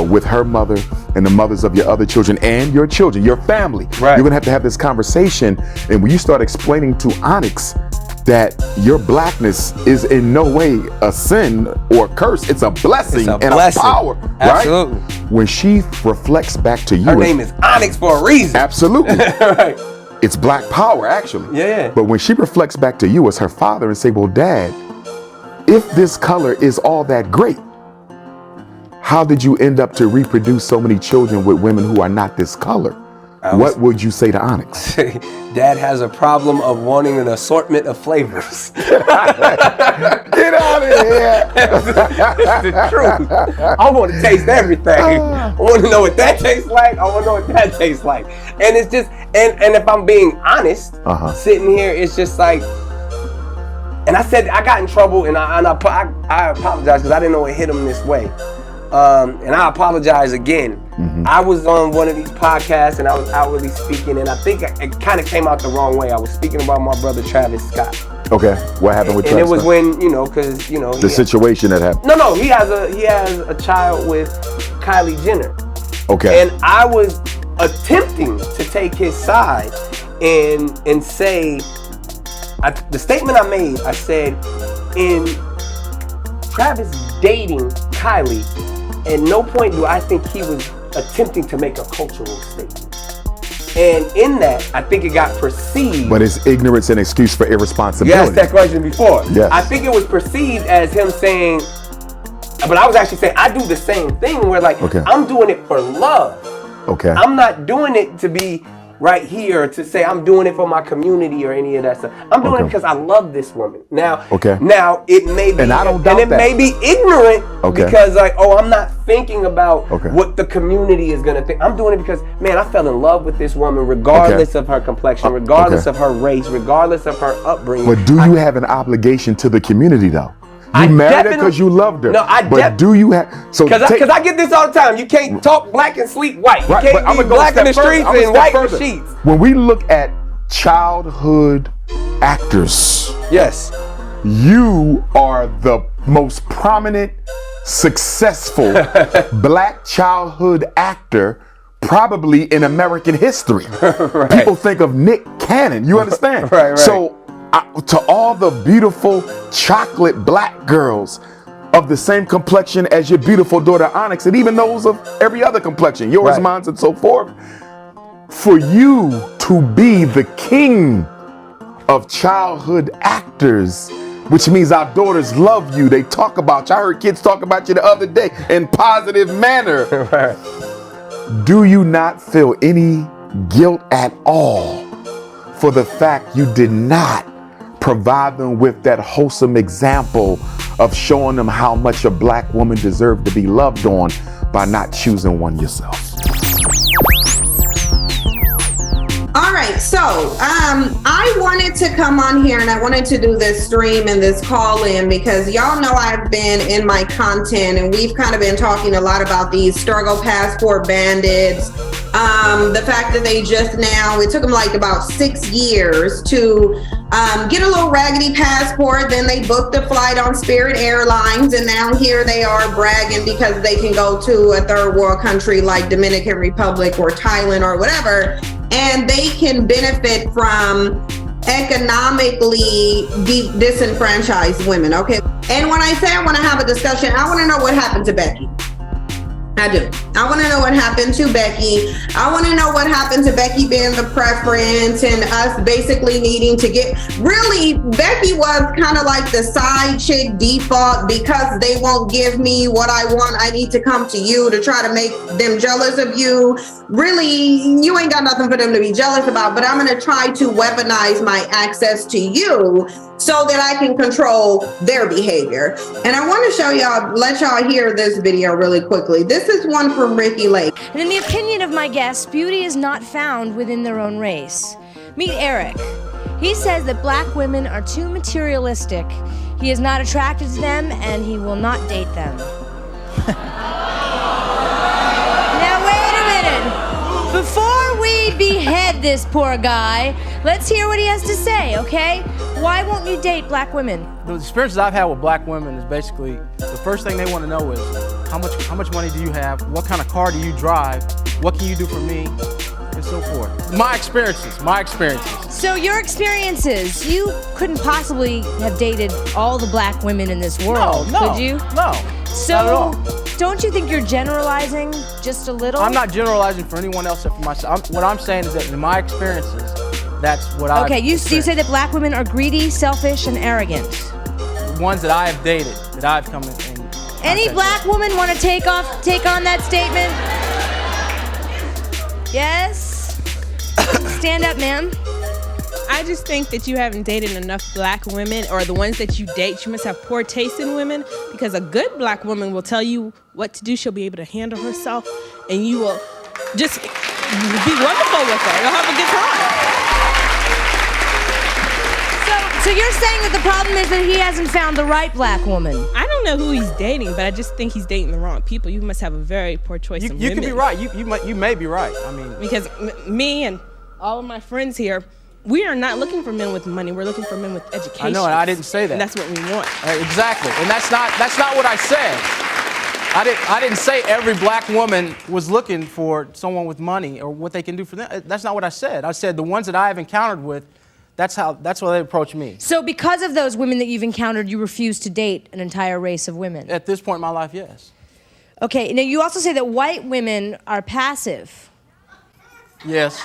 with her mother and the mothers of your other children and your children, your family. You're gonna have this conversation, and when you start explaining to Onyx that your blackness is in no way a sin or a curse, it's a blessing and a power. Absolutely. Right? When she reflects back to you, her name is Onyx for a reason. Absolutely. It's black power, actually. Yeah. But when she reflects back to you as her father and say, well, Dad, if this color is all that great, how did you end up to reproduce so many children with women who are not this color? What would you say to Onyx? Dad has a problem of wanting an assortment of flavors. Get out of That's the truth. I want to taste everything. I want to know what that tastes like. I want to know what that tastes like. And it's just, and if I'm being honest, sitting here, it's just like, and I said I got in trouble, and I apologize because I didn't know it hit him this way. And I apologize again. I was on one of these podcasts and I was outwardly speaking, and I think it kind of came out the wrong way. I was speaking about my brother Travis Scott. Okay, what happened with Travis? And it was when, because the situation that happened. No, he has a child with Kylie Jenner. Okay. And I was attempting to take his side and say, the statement I made, I said, in Travis dating Kylie, at no point do I think he was attempting to make a cultural statement. And in that, I think it got perceived. But it's ignorance and excuse for irresponsibility. You asked that question before. Yes. I think it was perceived as him saying, but I was actually saying, I do the same thing where I'm doing it for love. Okay. I'm not doing it to be right here to say I'm doing it for my community or any of that stuff. I'm doing it because I love this woman. Now it may be, and I don't doubt and it may be ignorant because I'm not thinking about what the community is gonna think. I'm doing it because, man, I fell in love with this woman regardless of her complexion, regardless of her race, regardless of her upbringing. But do you have an obligation to the community though? You married her because you loved her. No, but do you have? Because I get this all the time. You can't talk black and sleep white. You can't be black in the streets and white in the sheets. When we look at childhood actors, yes, you are the most prominent, successful black childhood actor probably in American history. People think of Nick Cannon. You understand? Right. So. To all the beautiful chocolate black girls of the same complexion as your beautiful daughter Onyx, and even those of every other complexion, yours, mine, and so forth, for you to be the king of childhood actors, which means our daughters love you. They talk about you. I heard kids talk about you the other day in positive manner. Do you not feel any guilt at all for the fact you did not provide them with that wholesome example of showing them how much a black woman deserved to be loved on by not choosing one yourself? All right, so I wanted to come on here and I wanted to do this stream and this call in because y'all know I've been in my content and we've kind of been talking a lot about these struggle passport bandits. The fact that they just now, it took them like about 6 years to get a little raggedy passport. Then they booked a flight on Spirit Airlines, and now here they are bragging because they can go to a third world country like Dominican Republic or Thailand or whatever, and they can benefit from economically disenfranchised women. Okay. And when I say I want to have a discussion, I want to know what happened to Becky. I do. I want to know what happened to Becky. I want to know what happened to Becky being the preference and us basically needing to get, really, Becky was kind of like the side chick default because they won't give me what I want. I need to come to you to try to make them jealous of you. Really, you ain't got nothing for them to be jealous about, but I'm going to try to weaponize my access to you so that I can control their behavior. And I want to show y'all, let y'all hear this video really quickly. This is one from Ricky Lake. And in the opinion of my guests, beauty is not found within their own race. Meet Eric. He says that black women are too materialistic. He is not attracted to them and he will not date them. Now wait a minute. Before we behead this poor guy, let's hear what he has to say, okay? Why won't you date black women? The experiences I've had with black women is basically the first thing they want to know is how much money do you have? What kind of car do you drive? What can you do for me? And so forth. My experiences. So your experiences, you couldn't possibly have dated all the black women in this world, could you? No, so, not at all. Don't you think you're generalizing just a little? I'm not generalizing for anyone else except for myself. What I'm saying is that in my experiences, that's what I. Okay, you say that black women are greedy, selfish, and arrogant. The ones that I have dated, that I've come in. Any black woman want to take on that statement? Yes. Stand up, ma'am. I just think that you haven't dated enough black women, or the ones that you date, you must have poor taste in women, because a good black woman will tell you what to do. She'll be able to handle herself, and you will just be wonderful with her. You'll have a good time. So you're saying that the problem is that he hasn't found the right black woman? I don't know who he's dating, but I just think he's dating the wrong people. You must have a very poor choice of women. You could be right. You may be right. I mean, because me and all of my friends here, we are not looking for men with money. We're looking for men with education. I know, and I didn't say that. And that's what we want. Exactly, and that's not what I said. I didn't say every black woman was looking for someone with money or what they can do for them. That's not what I said. I said the ones that I have encountered with, that's how they approach me. So because of those women that you've encountered, you refuse to date an entire race of women? At this point in my life, yes. Okay, now you also say that white women are passive. Yes.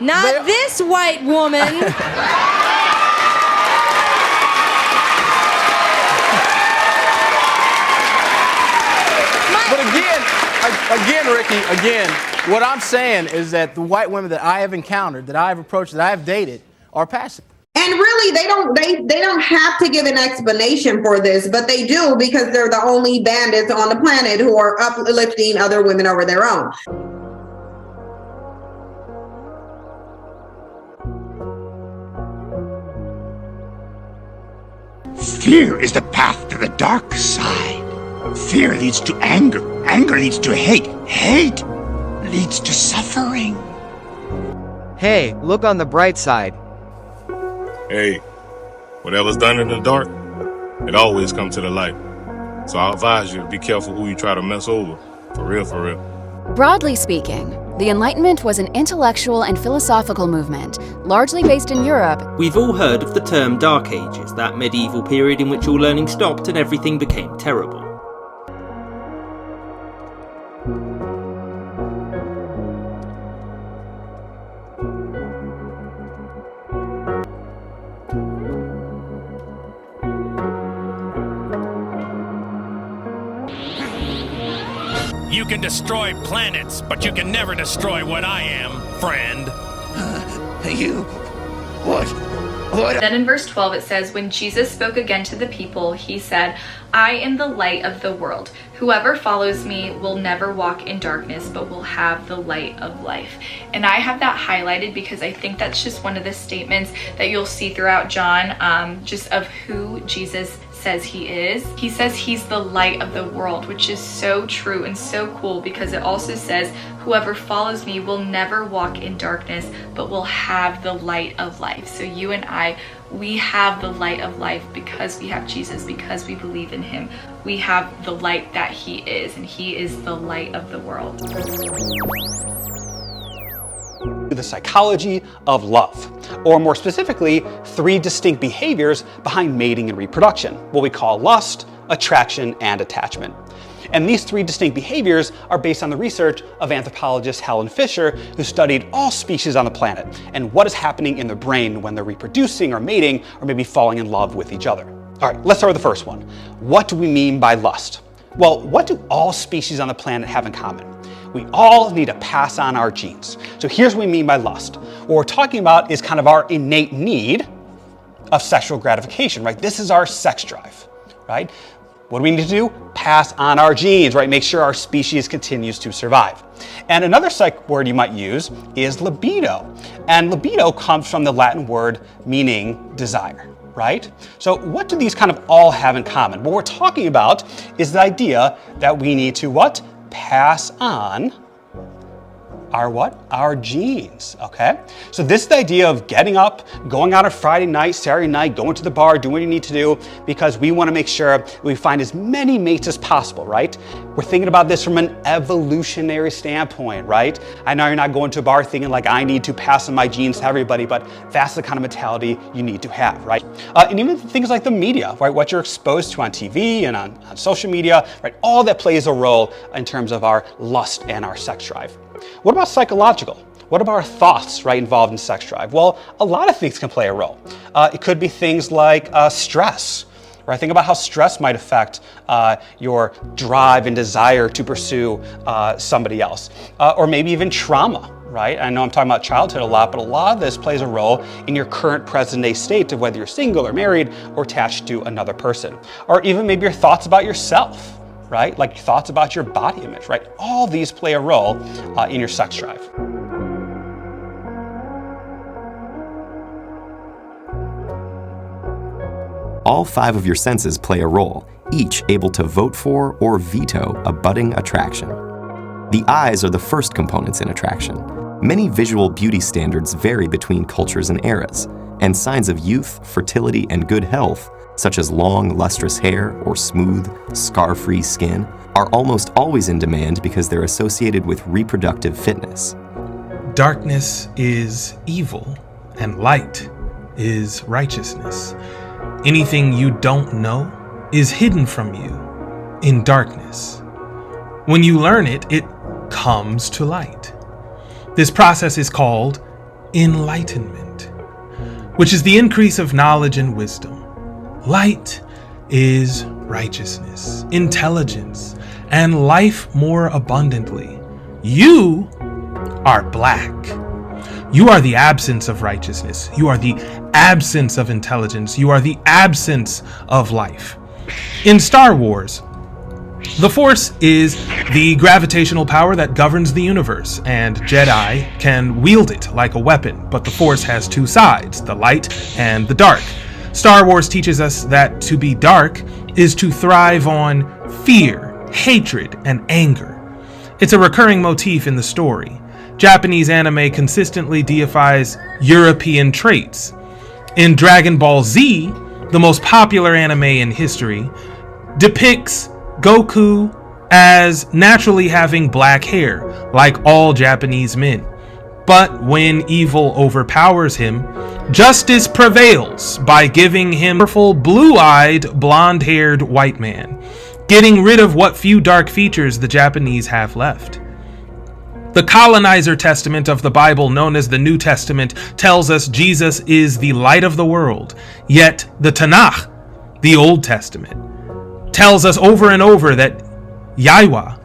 Not this white woman. But again, Ricky, what I'm saying is that the white women that I have encountered, that I have approached, that I have dated, are passive. And really, they don't have to give an explanation for this, but they do, because they're the only bandits on the planet who are uplifting other women over their own. Fear is the path to the dark side. Fear leads to anger. Anger leads to hate. Hate leads to suffering. Hey, look on the bright side. Hey, whatever's done in the dark, it always comes to the light. So I advise you to be careful who you try to mess over. For real, for real. Broadly speaking, the Enlightenment was an intellectual and philosophical movement, largely based in Europe. We've all heard of the term Dark Ages, that medieval period in which all learning stopped and everything became terrible. You can destroy planets, but you can never destroy what I am, friend. What? Then in verse 12 it says, when Jesus spoke again to the people, he said, I am the light of the world. Whoever follows me will never walk in darkness, but will have the light of life. And I have that highlighted because I think that's just one of the statements that you'll see throughout John, just of who Jesus says he is. He says he's the light of the world, which is so true and so cool, because it also says whoever follows me will never walk in darkness, but will have the light of life. So you and I, we have the light of life because we have Jesus, because we believe in him. We have the light that he is, and he is the light of the world. The psychology of love, or more specifically, 3 distinct behaviors behind mating and reproduction, what we call lust, attraction, and attachment. And these 3 distinct behaviors are based on the research of anthropologist Helen Fisher, who studied all species on the planet and what is happening in the brain when they're reproducing or mating or maybe falling in love with each other. All right, let's start with the first one. What do we mean by lust? Well, what do all species on the planet have in common? We all need to pass on our genes. So here's what we mean by lust. What we're talking about is kind of our innate need of sexual gratification, right? This is our sex drive, right? What do we need to do? Pass on our genes, right? Make sure our species continues to survive. And another psych word you might use is libido. And libido comes from the Latin word meaning desire, right? So what do these kind of all have in common? What we're talking about is the idea that we need to what? Pass on our what? Our genes, okay? So this is the idea of getting up, going out on Friday night, Saturday night, going to the bar, doing what you need to do, because we want to make sure we find as many mates as possible, right? We're thinking about this from an evolutionary standpoint, right? I know you're not going to a bar thinking like I need to pass on my genes to everybody, but that's the kind of mentality you need to have, right? And even things like the media, right? What you're exposed to on TV and on social media, right? All that plays a role in terms of our lust and our sex drive. What about psychological? What about our thoughts, right, involved in sex drive? Well, a lot of things can play a role. It could be things like stress, right? Think about how stress might affect your drive and desire to pursue somebody else. Or maybe even trauma, right? I know I'm talking about childhood a lot, but a lot of this plays a role in your current present-day state of whether you're single or married or attached to another person. Or even maybe your thoughts about yourself, right? Like thoughts about your body image, right? All these play a role in your sex drive. All 5 of your senses play a role, each able to vote for or veto a budding attraction. The eyes are the first components in attraction. Many visual beauty standards vary between cultures and eras, and signs of youth, fertility, and good health, such as long, lustrous hair or smooth, scar-free skin, are almost always in demand because they're associated with reproductive fitness. Darkness is evil, and light is righteousness. Anything you don't know is hidden from you in darkness. When you learn it, it comes to light. This process is called enlightenment, which is the increase of knowledge and wisdom. Light is righteousness, intelligence, and life more abundantly. You are black. You are the absence of righteousness. You are the absence of intelligence. You are the absence of life. In Star Wars, the Force is the gravitational power that governs the universe, and Jedi can wield it like a weapon, but the Force has 2 sides, the light and the dark. Star Wars teaches us that to be dark is to thrive on fear, hatred, and anger. It's a recurring motif in the story. Japanese anime consistently deifies European traits. In Dragon Ball Z, the most popular anime in history, depicts Goku as naturally having black hair, like all Japanese men. But when evil overpowers him, justice prevails by giving him a powerful, blue-eyed, blonde-haired white man, getting rid of what few dark features the Japanese have left. The colonizer testament of the Bible, known as the New Testament, tells us Jesus is the light of the world. Yet the Tanakh, the Old Testament, tells us over and over that Yahweh,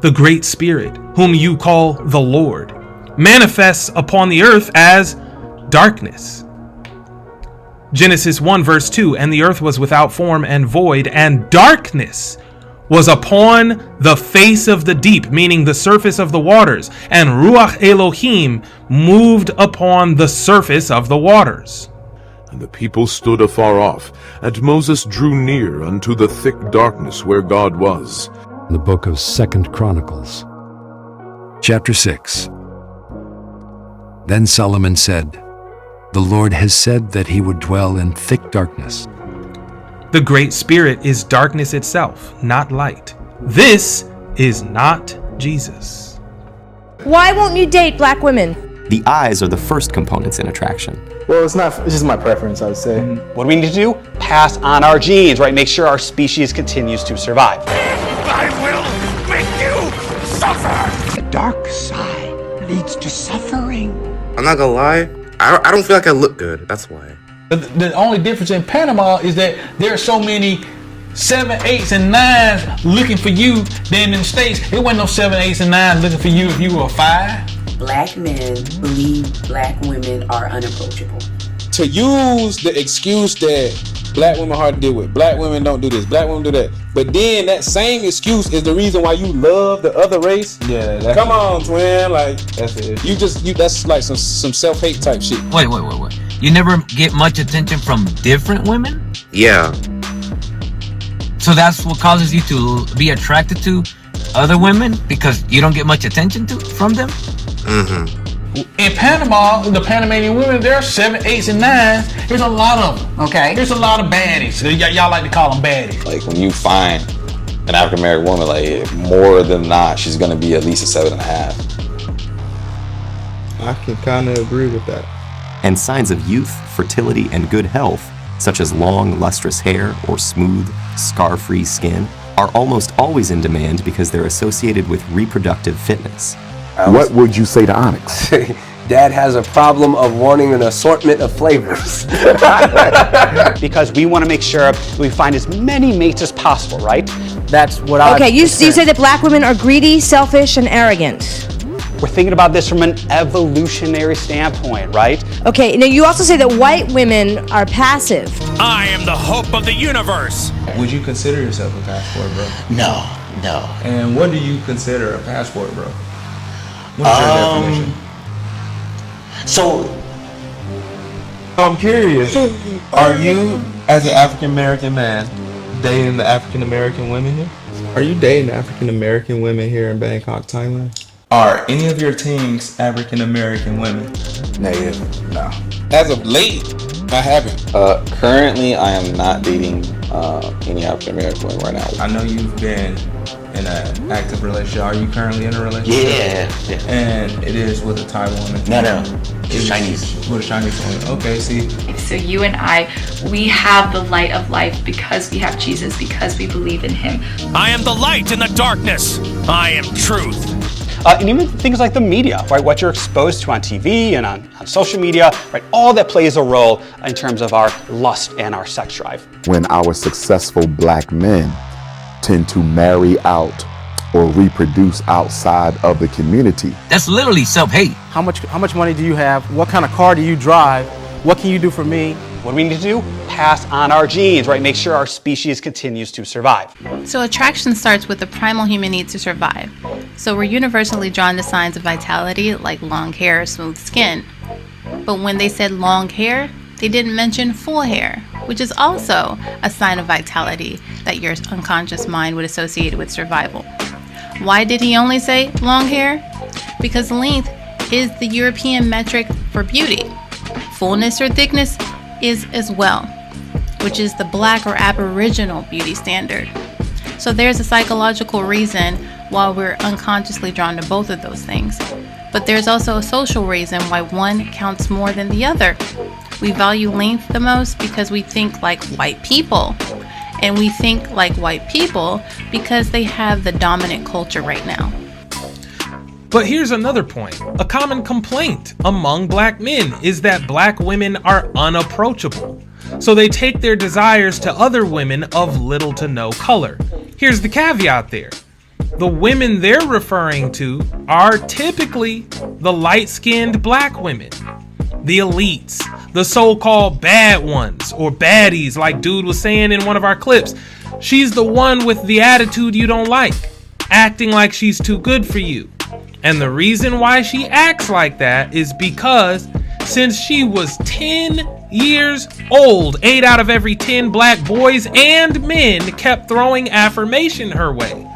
the Great Spirit, whom you call the Lord, manifests upon the earth as darkness. Genesis 1 verse 2, and the earth was without form and void, and darkness was upon the face of the deep, meaning the surface of the waters, and Ruach Elohim moved upon the surface of the waters. And the people stood afar off, and Moses drew near unto the thick darkness where God was. The book of 2 Chronicles, chapter 6. Then Solomon said, "The Lord has said that he would dwell in thick darkness." The Great Spirit is darkness itself, not light. This is not Jesus. Why won't you date black women? The eyes are the first components in attraction. Well, it's just my preference, I would say. What do we need to do? Pass on our genes, right? Make sure our species continues to survive. I will make you suffer! The dark side leads to suffering. I'm not gonna lie, I don't feel like I look good, that's why. The only difference in Panama is that there are so many 7, 8s, and 9s looking for you than in the States. There wasn't no 7, 8s, and 9s looking for you if you were a 5. Black men believe black women are unapproachable. To use the excuse that black women are hard to deal with, black women don't do this, black women do that, but then that same excuse is the reason why you love the other race. Yeah, come on, twin. Like that's it. That's like some self-hate type shit. Wait. You never get much attention from different women? Yeah. So that's what causes you to be attracted to other women, because you don't get much attention from them? Mm-hmm. In Panama, the Panamanian women, there are 7, 8s, and 9s. There's a lot of them. Okay. There's a lot of baddies. Y'all like to call them baddies. Like when you find an African American woman, like more than not, she's gonna be at least a 7.5. I can kind of agree with that. And signs of youth, fertility, and good health, such as long, lustrous hair or smooth, scar-free skin, are almost always in demand because they're associated with reproductive fitness. What would you say to Onyx? Dad has a problem of wanting an assortment of flavors. Because we want to make sure we find as many mates as possible, right? That's what I... Okay, you say that black women are greedy, selfish, and arrogant. We're thinking about this from an evolutionary standpoint, right? Okay, now you also say that white women are passive. I am the hope of the universe. Would you consider yourself a passport, bro? No. And what do you consider a passport, bro? What's your definition? So, I'm curious. Are you, as an African American man, dating the African American women here? Are you dating African American women here in Bangkok, Thailand? Are any of your teams African American women? Negative. No. As of late, I haven't. Currently, I am not dating any African American women right now. I know you've been in an active relationship. Are you currently in a relationship? Yeah. And it is with a Thai woman? No. It's Chinese. With a Chinese woman. Okay, see. So you and I, we have the light of life because we have Jesus, because we believe in him. I am the light in the darkness. I am truth. And even things like the media, right? What you're exposed to on TV and on social media, right? All that plays a role in terms of our lust and our sex drive. When our successful black men tend to marry out or reproduce outside of the community. That's literally self-hate. How much money do you have? What kind of car do you drive? What can you do for me? What do we need to do? Pass on our genes, right? Make sure our species continues to survive. So attraction starts with the primal human need to survive. So we're universally drawn to signs of vitality like long hair, smooth skin. But when they said long hair, they didn't mention full hair, which is also a sign of vitality that your unconscious mind would associate with survival. Why did he only say long hair? Because length is the European metric for beauty. Fullness or thickness is as well, which is the black or aboriginal beauty standard. So there's a psychological reason why we're unconsciously drawn to both of those things. But there's also a social reason why one counts more than the other. We value length the most because we think like white people. And we think like white people because they have the dominant culture right now. But here's another point. A common complaint among black men is that black women are unapproachable. So they take their desires to other women of little to no color. Here's the caveat there. The women they're referring to are typically the light-skinned black women. The elites, the so-called bad ones, or baddies like dude was saying in one of our clips. She's the one with the attitude you don't like, acting like she's too good for you. And the reason why she acts like that is because since she was 10 years old, 8 out of every 10 black boys and men kept throwing affirmation her way.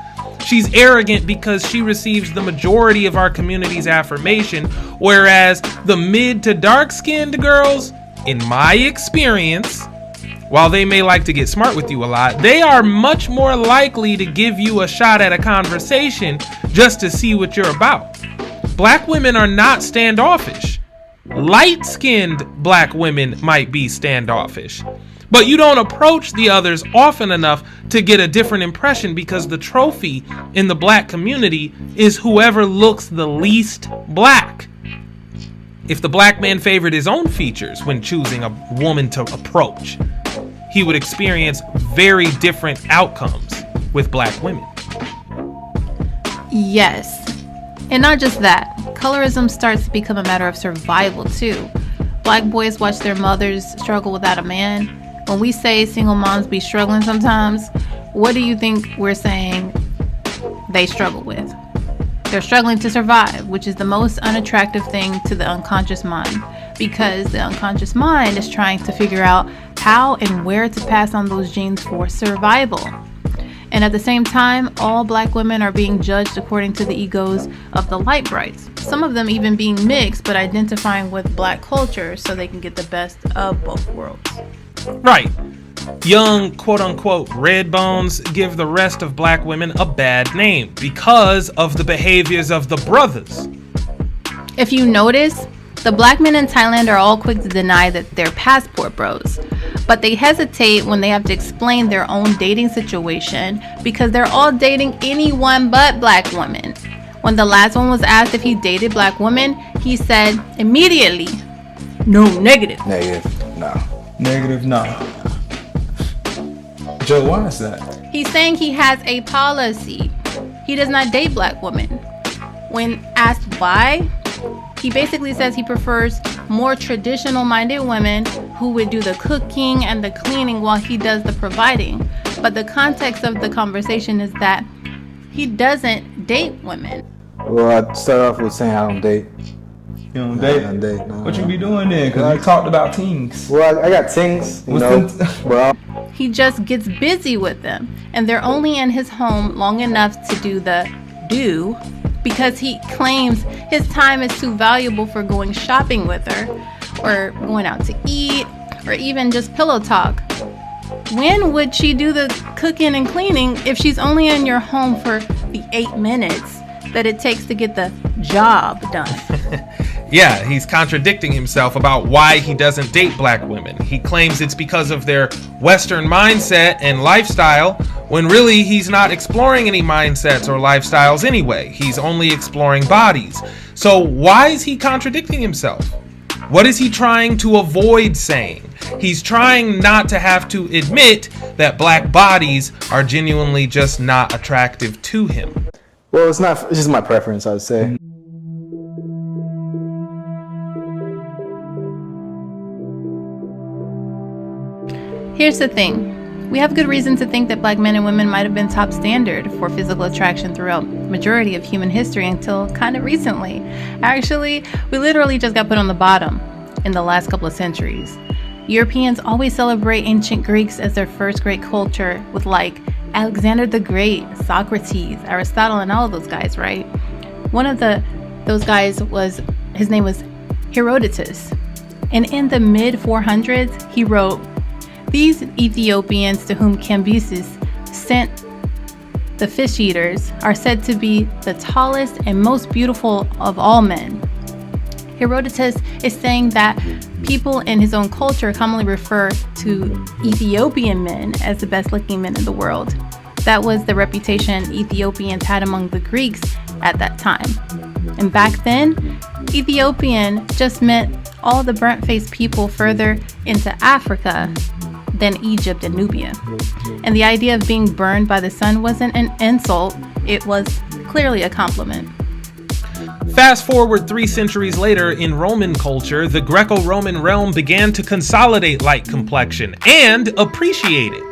She's arrogant because she receives the majority of our community's affirmation, whereas the mid to dark-skinned girls, in my experience, while they may like to get smart with you a lot, they are much more likely to give you a shot at a conversation just to see what you're about. Black women are not standoffish. Light-skinned black women might be standoffish. But you don't approach the others often enough to get a different impression because the trophy in the black community is whoever looks the least black. If the black man favored his own features when choosing a woman to approach, he would experience very different outcomes with black women. Yes. And not just that. Colorism starts to become a matter of survival too. Black boys watch their mothers struggle without a man. When we say single moms be struggling sometimes, what do you think we're saying they struggle with? They're struggling to survive, which is the most unattractive thing to the unconscious mind, because the unconscious mind is trying to figure out how and where to pass on those genes for survival. And at the same time, all black women are being judged according to the egos of the light brights. Some of them even being mixed, but identifying with black culture so they can get the best of both worlds. Right. Young, quote-unquote, red bones give the rest of black women a bad name because of the behaviors of the brothers. If you notice, the black men in Thailand are all quick to deny that they're passport bros, but they hesitate when they have to explain their own dating situation because they're all dating anyone but black women. When the last one was asked if he dated black women, he said immediately, no, negative. Negative, no. Negative, no. Joe, why is that? He's saying he has a policy. He does not date black women. When asked why, he basically says he prefers more traditional-minded women who would do the cooking and the cleaning while he does the providing. But the context of the conversation is that he doesn't date women. Well, I'd start off with saying I don't date. You don't date? I don't date. No. What you be doing then? Because you talked about things. Well, I got things, you know. But he just gets busy with them, and they're only in his home long enough to do the do, because he claims his time is too valuable for going shopping with her, or going out to eat, or even just pillow talk. When would she do the cooking and cleaning if she's only in your home for the 8 minutes that it takes to get the job done? Yeah, he's contradicting himself about why he doesn't date black women. He claims it's because of their Western mindset and lifestyle, when really he's not exploring any mindsets or lifestyles anyway. He's only exploring bodies. So why is he contradicting himself? What is he trying to avoid saying? He's trying not to have to admit that black bodies are genuinely just not attractive to him. Well, it's just my preference, I would say. Here's the thing. We have good reason to think that black men and women might have been top standard for physical attraction throughout majority of human history until kind of recently. Actually, we literally just got put on the bottom in the last couple of centuries. Europeans always celebrate ancient Greeks as their first great culture, with like Alexander the Great, Socrates, Aristotle, and all of those guys, right? One of those guys his name was Herodotus. And in the mid 400s, he wrote, "These Ethiopians to whom Cambyses sent the fish eaters are said to be the tallest and most beautiful of all men." Herodotus is saying that people in his own culture commonly refer to Ethiopian men as the best looking men in the world. That was the reputation Ethiopians had among the Greeks at that time. And back then, Ethiopian just meant all the burnt-faced people further into Africa than Egypt and Nubia. And the idea of being burned by the sun wasn't an insult, it was clearly a compliment. Fast forward 3 centuries later, in Roman culture, the Greco-Roman realm began to consolidate light complexion and appreciate it.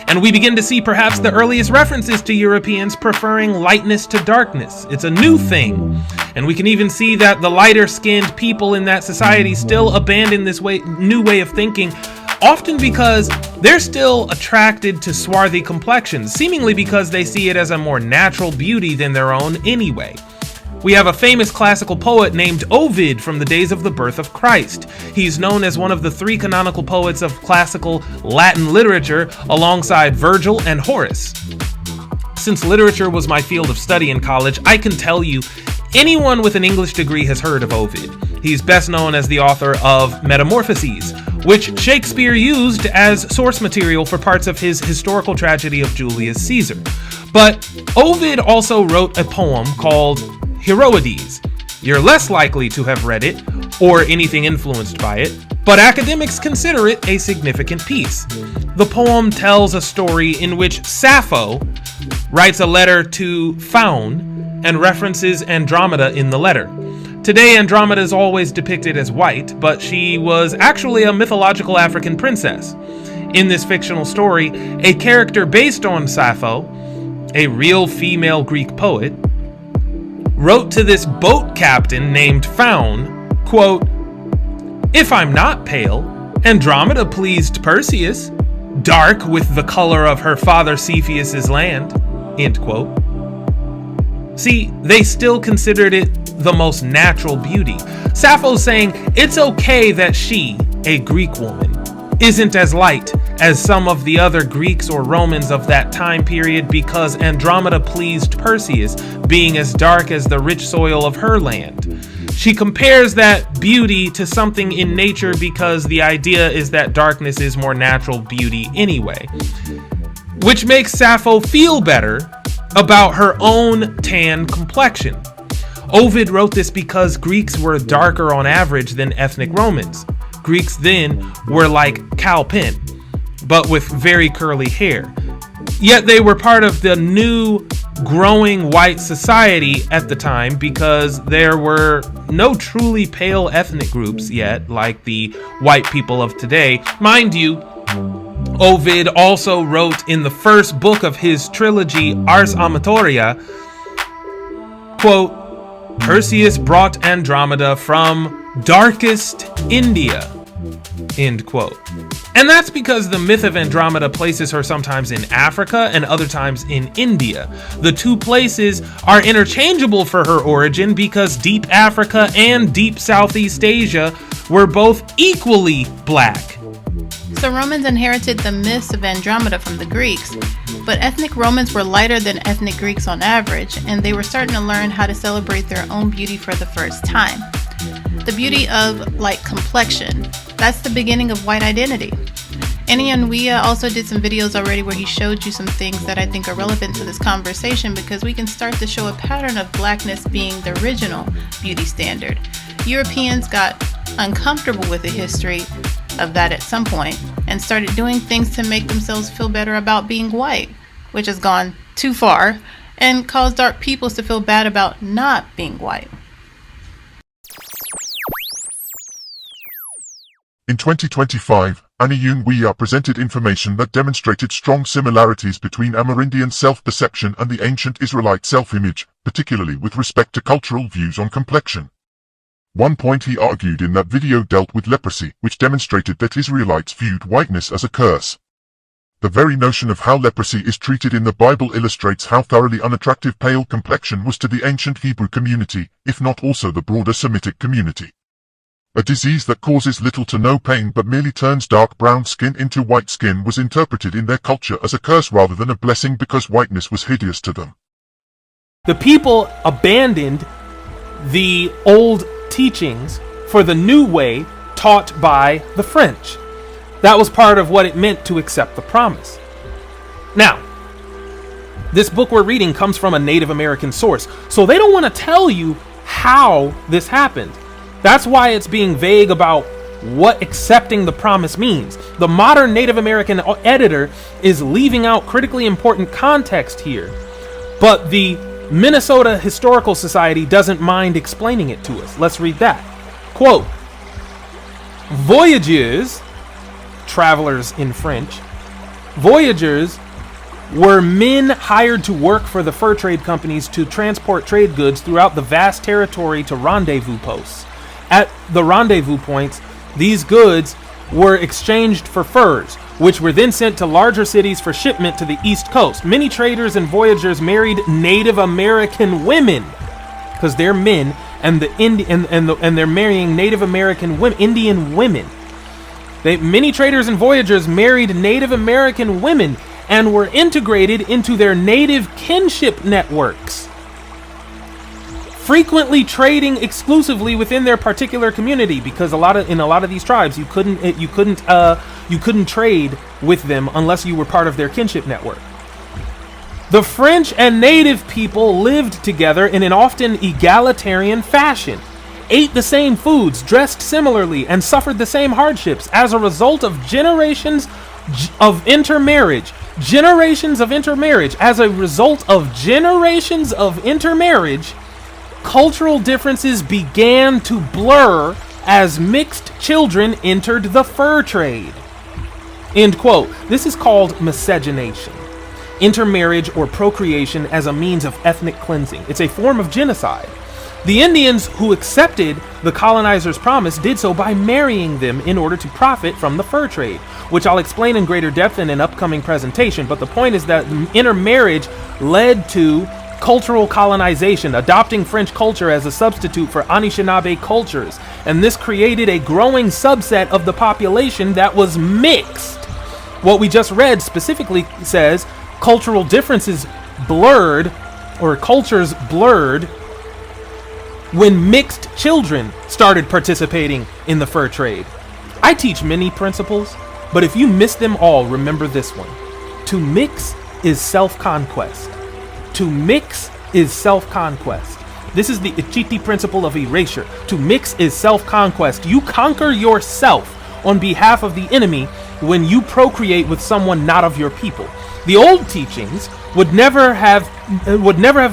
And we begin to see perhaps the earliest references to Europeans preferring lightness to darkness. It's a new thing. And we can even see that the lighter-skinned people in that society still abandon this new way of thinking, often because they're still attracted to swarthy complexions, seemingly because they see it as a more natural beauty than their own anyway. We have a famous classical poet named Ovid from the days of the birth of Christ. He's known as one of the 3 canonical poets of classical Latin literature alongside Virgil and Horace. Since literature was my field of study in college, I can tell you anyone with an English degree has heard of Ovid. He's best known as the author of Metamorphoses, which Shakespeare used as source material for parts of his historical tragedy of Julius Caesar. But Ovid also wrote a poem called Heroides. You're less likely to have read it or anything influenced by it, but academics consider it a significant piece. The poem tells a story in which Sappho writes a letter to Faun and references Andromeda in the letter. Today, Andromeda is always depicted as white, but she was actually a mythological African princess. In this fictional story, a character based on Sappho, a real female Greek poet, wrote to this boat captain named Faun, quote, "If I'm not pale, Andromeda pleased Perseus, dark with the color of her father Cepheus's land," end quote. See, they still considered it the most natural beauty. Sappho's saying it's okay that she, a Greek woman, isn't as light as some of the other Greeks or Romans of that time period because Andromeda pleased Perseus, being as dark as the rich soil of her land. She compares that beauty to something in nature because the idea is that darkness is more natural beauty anyway, which makes Sappho feel better about her own tan complexion. Ovid wrote this because Greeks were darker on average than ethnic Romans. Greeks then were like Kal Penn, but with very curly hair. Yet they were part of the new growing white society at the time because there were no truly pale ethnic groups yet, like the white people of today. Mind you, Ovid also wrote in the first book of his trilogy, Ars Amatoria, quote, Perseus brought Andromeda from darkest India, end quote. And that's because the myth of Andromeda places her sometimes in Africa and other times in India. The two places are interchangeable for her origin because deep Africa and deep Southeast Asia were both equally black. So Romans inherited the myths of Andromeda from the Greeks, but ethnic Romans were lighter than ethnic Greeks on average, and they were starting to learn how to celebrate their own beauty for the first time. The beauty of, like, complexion. That's the beginning of white identity. Anyanwia also did some videos already where he showed you some things that I think are relevant to this conversation because we can start to show a pattern of blackness being the original beauty standard. Europeans got uncomfortable with the history of that at some point and started doing things to make themselves feel better about being white, which has gone too far and caused dark peoples to feel bad about not being white. In 2025, Anyanwia presented information that demonstrated strong similarities between Amerindian self-perception and the ancient Israelite self-image, particularly with respect to cultural views on complexion. One point he argued in that video dealt with leprosy, which demonstrated that Israelites viewed whiteness as a curse. The very notion of how leprosy is treated in the Bible illustrates how thoroughly unattractive pale complexion was to the ancient Hebrew community, if not also the broader Semitic community. A disease that causes little to no pain but merely turns dark brown skin into white skin was interpreted in their culture as a curse rather than a blessing because whiteness was hideous to them. The people abandoned the old teachings for the new way taught by the French. That was part of what it meant to accept the promise. Now, this book we're reading comes from a Native American source, so they don't want to tell you how this happened. That's why it's being vague about what accepting the promise means. The modern Native American editor is leaving out critically important context here, but the Minnesota Historical Society doesn't mind explaining it to us. Let's read that. Quote, voyageurs, travelers in French, voyageurs were men hired to work for the fur trade companies to transport trade goods throughout the vast territory to rendezvous posts. At the rendezvous points, these goods were exchanged for furs, which were then sent to larger cities for shipment to the East Coast. Many traders and voyageurs married Native American women, because they're men, and they're marrying Native American women, Indian women. Many traders and voyageurs married Native American women and were integrated into their native kinship networks, frequently trading exclusively within their particular community, because in a lot of these tribes you couldn't trade with them unless you were part of their kinship network. The French and native people lived together in an often egalitarian fashion, ate the same foods, dressed similarly, and suffered the same hardships as a result of generations of intermarriage. As a result of generations of intermarriage, cultural differences began to blur as mixed children entered the fur trade. End quote. This is called miscegenation, intermarriage or procreation as a means of ethnic cleansing. It's a form of genocide. The Indians who accepted the colonizer's promise did so by marrying them in order to profit from the fur trade, which I'll explain in greater depth in an upcoming presentation. But the point is that intermarriage led to cultural colonization, adopting French culture as a substitute for Anishinaabe cultures, and this created a growing subset of the population that was mixed. What we just read specifically says cultural differences blurred, or cultures blurred, when mixed children started participating in the fur trade. I teach many principles, but if you miss them all, remember this one. To mix is self-conquest. To mix is self-conquest. This is the CITED principle of erasure. To mix is self-conquest. You conquer yourself on behalf of the enemy when you procreate with someone not of your people. The old teachings would never have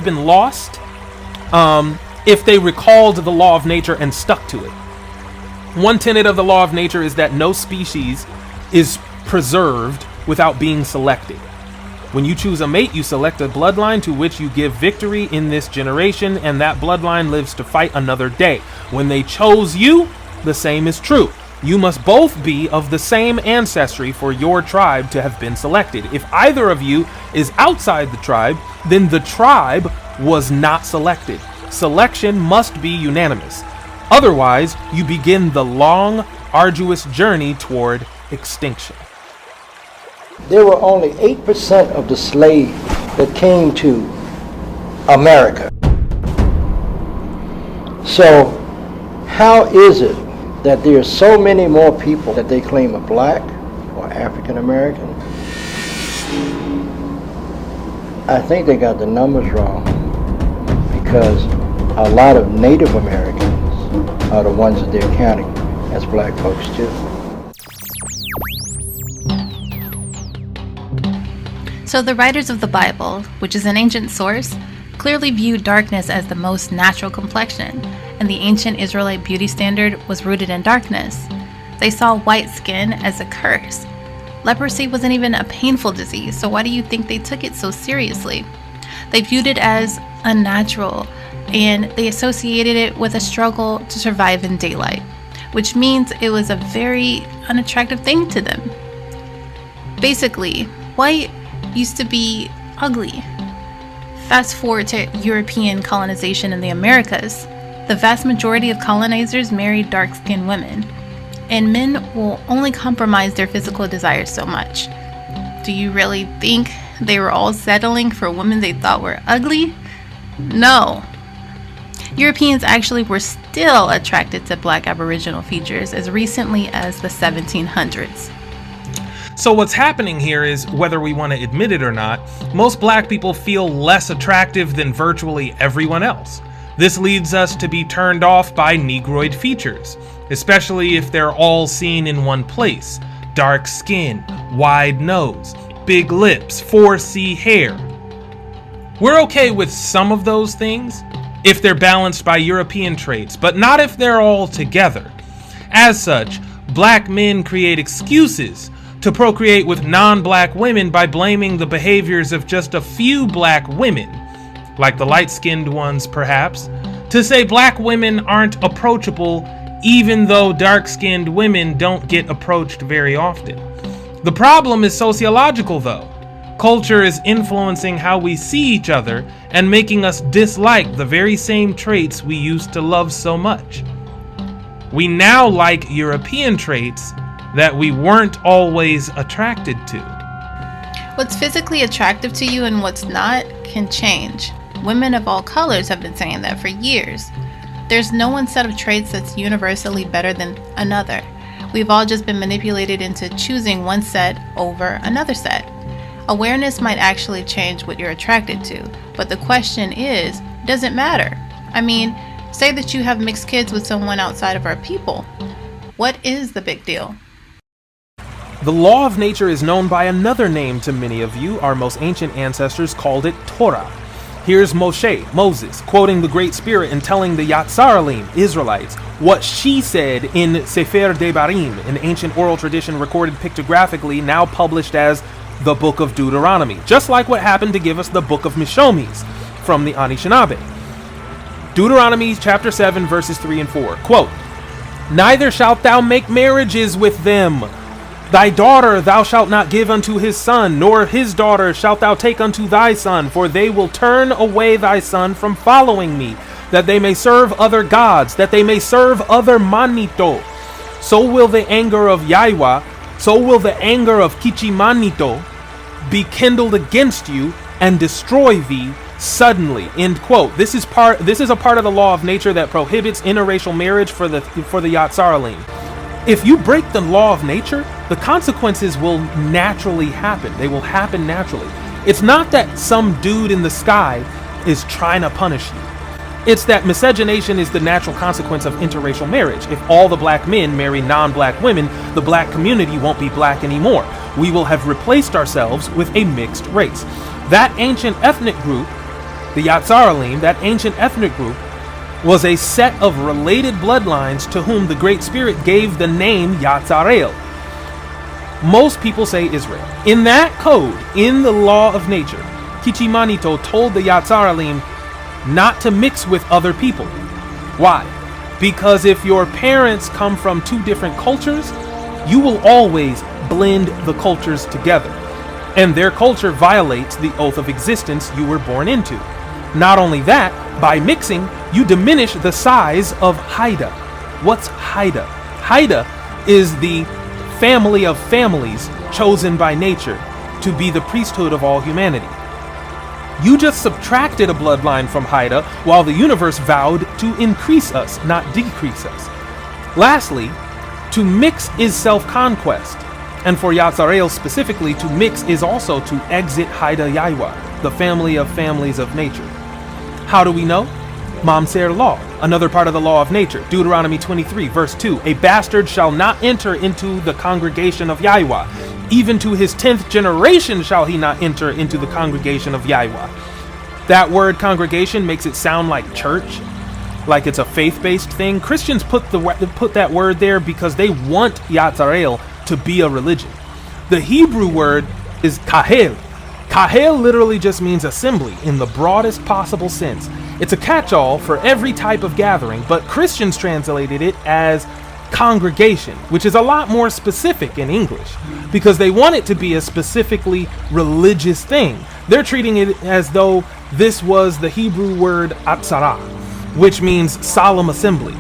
been lost if they recalled the law of nature and stuck to it. One tenet of the law of nature is that no species is preserved without being selected. When you choose a mate, you select a bloodline to which you give victory in this generation, and that bloodline lives to fight another day. When they chose you, the same is true. You must both be of the same ancestry for your tribe to have been selected. If either of you is outside the tribe, then the tribe was not selected. Selection must be unanimous. Otherwise, you begin the long, arduous journey toward extinction. There were only 8% of the slaves that came to America. So, how is it that there are so many more people that they claim are black or African American? I think they got the numbers wrong, because a lot of Native Americans are the ones that they're counting as black folks too. So the writers of the Bible, which is an ancient source, clearly viewed darkness as the most natural complexion, and the ancient Israelite beauty standard was rooted in darkness. They saw white skin as a curse. Leprosy wasn't even a painful disease, so why do you think they took it so seriously? They viewed it as unnatural, and they associated it with a struggle to survive in daylight, which means it was a very unattractive thing to them. Basically, white used to be ugly. Fast forward to European colonization in the Americas. The vast majority of colonizers married dark-skinned women, and men will only compromise their physical desires so much. Do you really think they were all settling for women they thought were ugly? No. Europeans actually were still attracted to black Aboriginal features as recently as the 1700s. So what's happening here is, whether we want to admit it or not, most black people feel less attractive than virtually everyone else. This leads us to be turned off by Negroid features, especially if they're all seen in one place. Dark skin, wide nose, big lips, 4C hair. We're okay with some of those things if they're balanced by European traits, but not if they're all together. As such, black men create excuses to procreate with non-black women by blaming the behaviors of just a few black women, like the light-skinned ones perhaps, to say black women aren't approachable even though dark-skinned women don't get approached very often. The problem is sociological though. Culture is influencing how we see each other and making us dislike the very same traits we used to love so much. We now like European traits that we weren't always attracted to. What's physically attractive to you and what's not can change. Women of all colors have been saying that for years. There's no one set of traits that's universally better than another. We've all just been manipulated into choosing one set over another set. Awareness might actually change what you're attracted to, but the question is, does it matter? I mean, say that you have mixed kids with someone outside of our people. What is the big deal? The law of nature is known by another name to many of you. Our most ancient ancestors called it Torah. Here's Moses, quoting the Great Spirit and telling the Yatzaralim, Israelites, what she said in Sefer Devarim, an ancient oral tradition recorded pictographically, now published as the Book of Deuteronomy, just like what happened to give us the Book of Mishomis from the Anishinaabe. Deuteronomy chapter 7, verses 3 and 4, quote, "Neither shalt thou make marriages with them. Thy daughter thou shalt not give unto his son, nor his daughter shalt thou take unto thy son, for they will turn away thy son from following me, that they may serve other gods, that they may serve other manito. So will the anger of Yahweh, so will the anger of Kichimanito be kindled against you and destroy thee suddenly." End quote. This is a part of the law of nature that prohibits interracial marriage for the Yatzaralim. If you break the law of nature, the consequences will naturally happen. They will happen naturally. It's not that some dude in the sky is trying to punish you. It's that miscegenation is the natural consequence of interracial marriage. If all the black men marry non-black women, the black community won't be black anymore. We will have replaced ourselves with a mixed race. That ancient ethnic group, the Yatzaralim, that ancient ethnic group, was a set of related bloodlines to whom the Great Spirit gave the name Yatzarel. Most people say Israel. In that code, in the law of nature, Kichimanito told the Yatzaralim not to mix with other people. Why? Because if your parents come from two different cultures, you will always blend the cultures together. And their culture violates the oath of existence you were born into. Not only that, by mixing, you diminish the size of Haida. What's Haida? Haida is the family of families chosen by nature to be the priesthood of all humanity. You just subtracted a bloodline from Haida while the universe vowed to increase us, not decrease us. Lastly, to mix is self-conquest. And for Yatzarel specifically, to mix is also to exit Haida Yaiwa, the family of families of nature. How do we know? Mamzer law, another part of the law of nature. Deuteronomy 23, verse 2. A bastard shall not enter into the congregation of Yahweh. Even to his 10th generation shall he not enter into the congregation of Yahweh. That word congregation makes it sound like church, like it's a faith-based thing. Christians put that word there because they want Yatzarel to be a religion. The Hebrew word is kahel. Kahel literally just means assembly in the broadest possible sense. It's a catch-all for every type of gathering, but Christians translated it as congregation, which is a lot more specific in English because they want it to be a specifically religious thing. They're treating it as though this was the Hebrew word atzara, which means solemn assembly.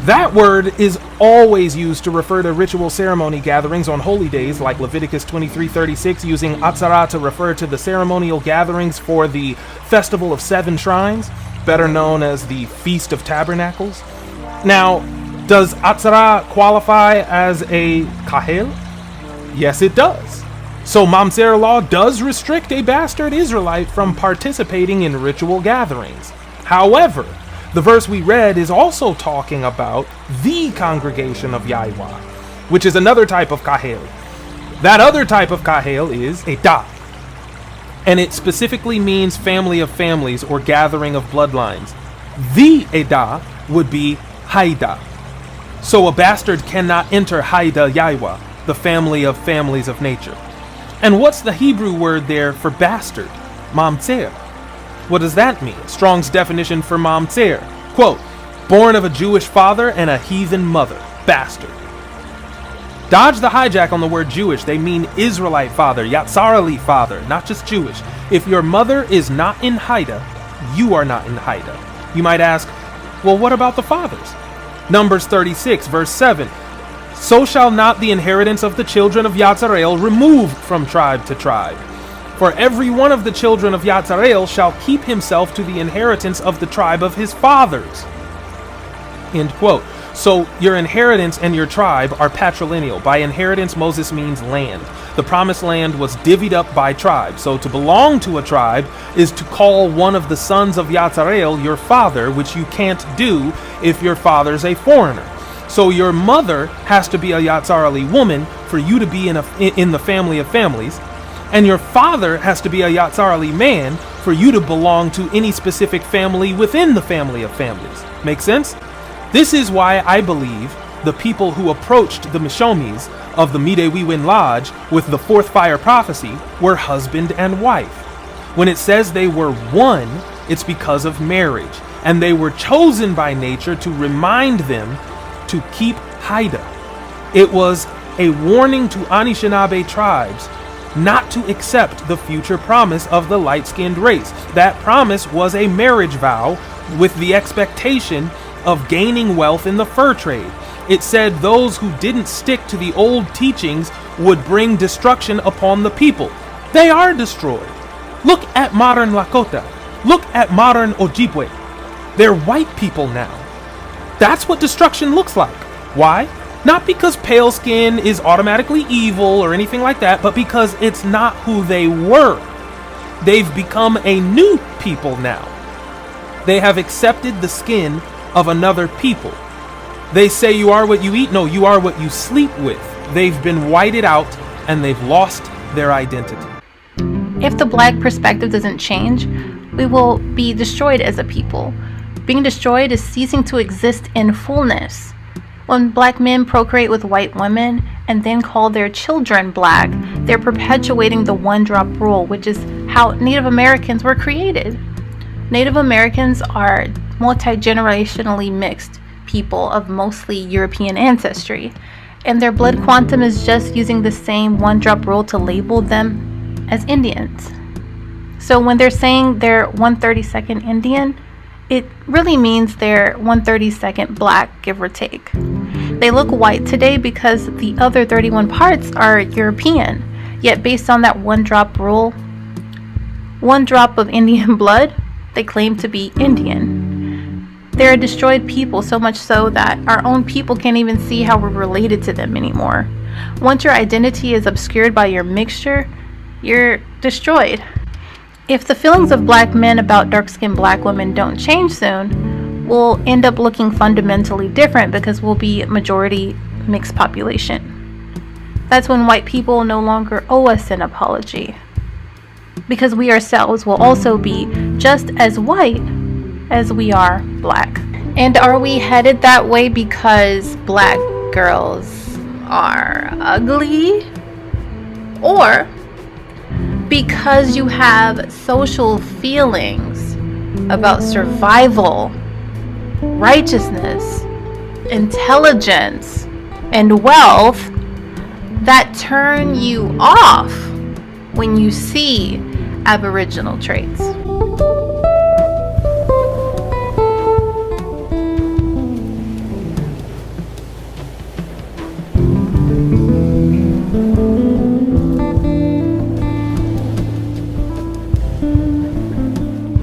That word is always used to refer to ritual ceremony gatherings on holy days like Leviticus 23:36, using atzara to refer to the ceremonial gatherings for the Festival of Seven Shrines, better known as the Feast of Tabernacles. Now, does atzara qualify as a kahel? Yes, it does. So Mamzer law does restrict a bastard Israelite from participating in ritual gatherings. However, the verse we read is also talking about the congregation of Yahweh, which is another type of kahel. That other type of kahel is edah, and it specifically means family of families or gathering of bloodlines. The edah would be Haida. So a bastard cannot enter Haida Yahweh, the family of families of nature. And what's the Hebrew word there for bastard? Mamzer. What does that mean? Strong's definition for mamzer, quote, born of a Jewish father and a heathen mother, bastard. Dodge the hijack on the word Jewish. They mean Israelite father, Yatzarali father, not just Jewish. If your mother is not in Haida, you are not in Haida. You might ask, well, what about the fathers? Numbers 36, verse 7. So shall not the inheritance of the children of Yatzarel remove from tribe to tribe. For every one of the children of Yatzarel shall keep himself to the inheritance of the tribe of his fathers. End quote. So your inheritance and your tribe are patrilineal. By inheritance, Moses means land. The promised land was divvied up by tribe. So to belong to a tribe is to call one of the sons of Yatzarel your father, which you can't do if your father's a foreigner. So your mother has to be a Yatzarali woman for you to be in the family of families. And your father has to be a Yatzarali man for you to belong to any specific family within the family of families. Make sense? This is why I believe the people who approached the Mishomis of the Midewiwin Lodge with the fourth fire prophecy were husband and wife. When it says they were one, it's because of marriage, and they were chosen by nature to remind them to keep Haida. It was a warning to Anishinaabe tribes not to accept the future promise of the light-skinned race. That promise was a marriage vow with the expectation of gaining wealth in the fur trade. It said those who didn't stick to the old teachings would bring destruction upon the people. They are destroyed. Look at modern Lakota. Look at modern Ojibwe. They're white people now. That's what destruction looks like. Why? Not because pale skin is automatically evil or anything like that, but because it's not who they were. They've become a new people now. They have accepted the skin of another people. They say you are what you eat. No, you are what you sleep with. They've been whited out and they've lost their identity. If the black perspective doesn't change, we will be destroyed as a people. Being destroyed is ceasing to exist in fullness. When black men procreate with white women and then call their children black, they're perpetuating the one-drop rule, which is how Native Americans were created. Native Americans are multi-generationally mixed people of mostly European ancestry, and their blood quantum is just using the same one-drop rule to label them as Indians. So when they're saying they're 1/32nd Indian, it really means they're 1/32nd black, give or take. They look white today because the other 31 parts are European, yet based on that one-drop rule, one drop of Indian blood, they claim to be Indian. They're a destroyed people, so much so that our own people can't even see how we're related to them anymore. Once your identity is obscured by your mixture, you're destroyed. If the feelings of black men about dark-skinned black women don't change soon, we'll end up looking fundamentally different because we'll be majority mixed population. That's when white people no longer owe us an apology, because we ourselves will also be just as white as we are black. And are we headed that way because black girls are ugly? Or because you have social feelings about survival, righteousness, intelligence, and wealth that turn you off when you see Aboriginal traits?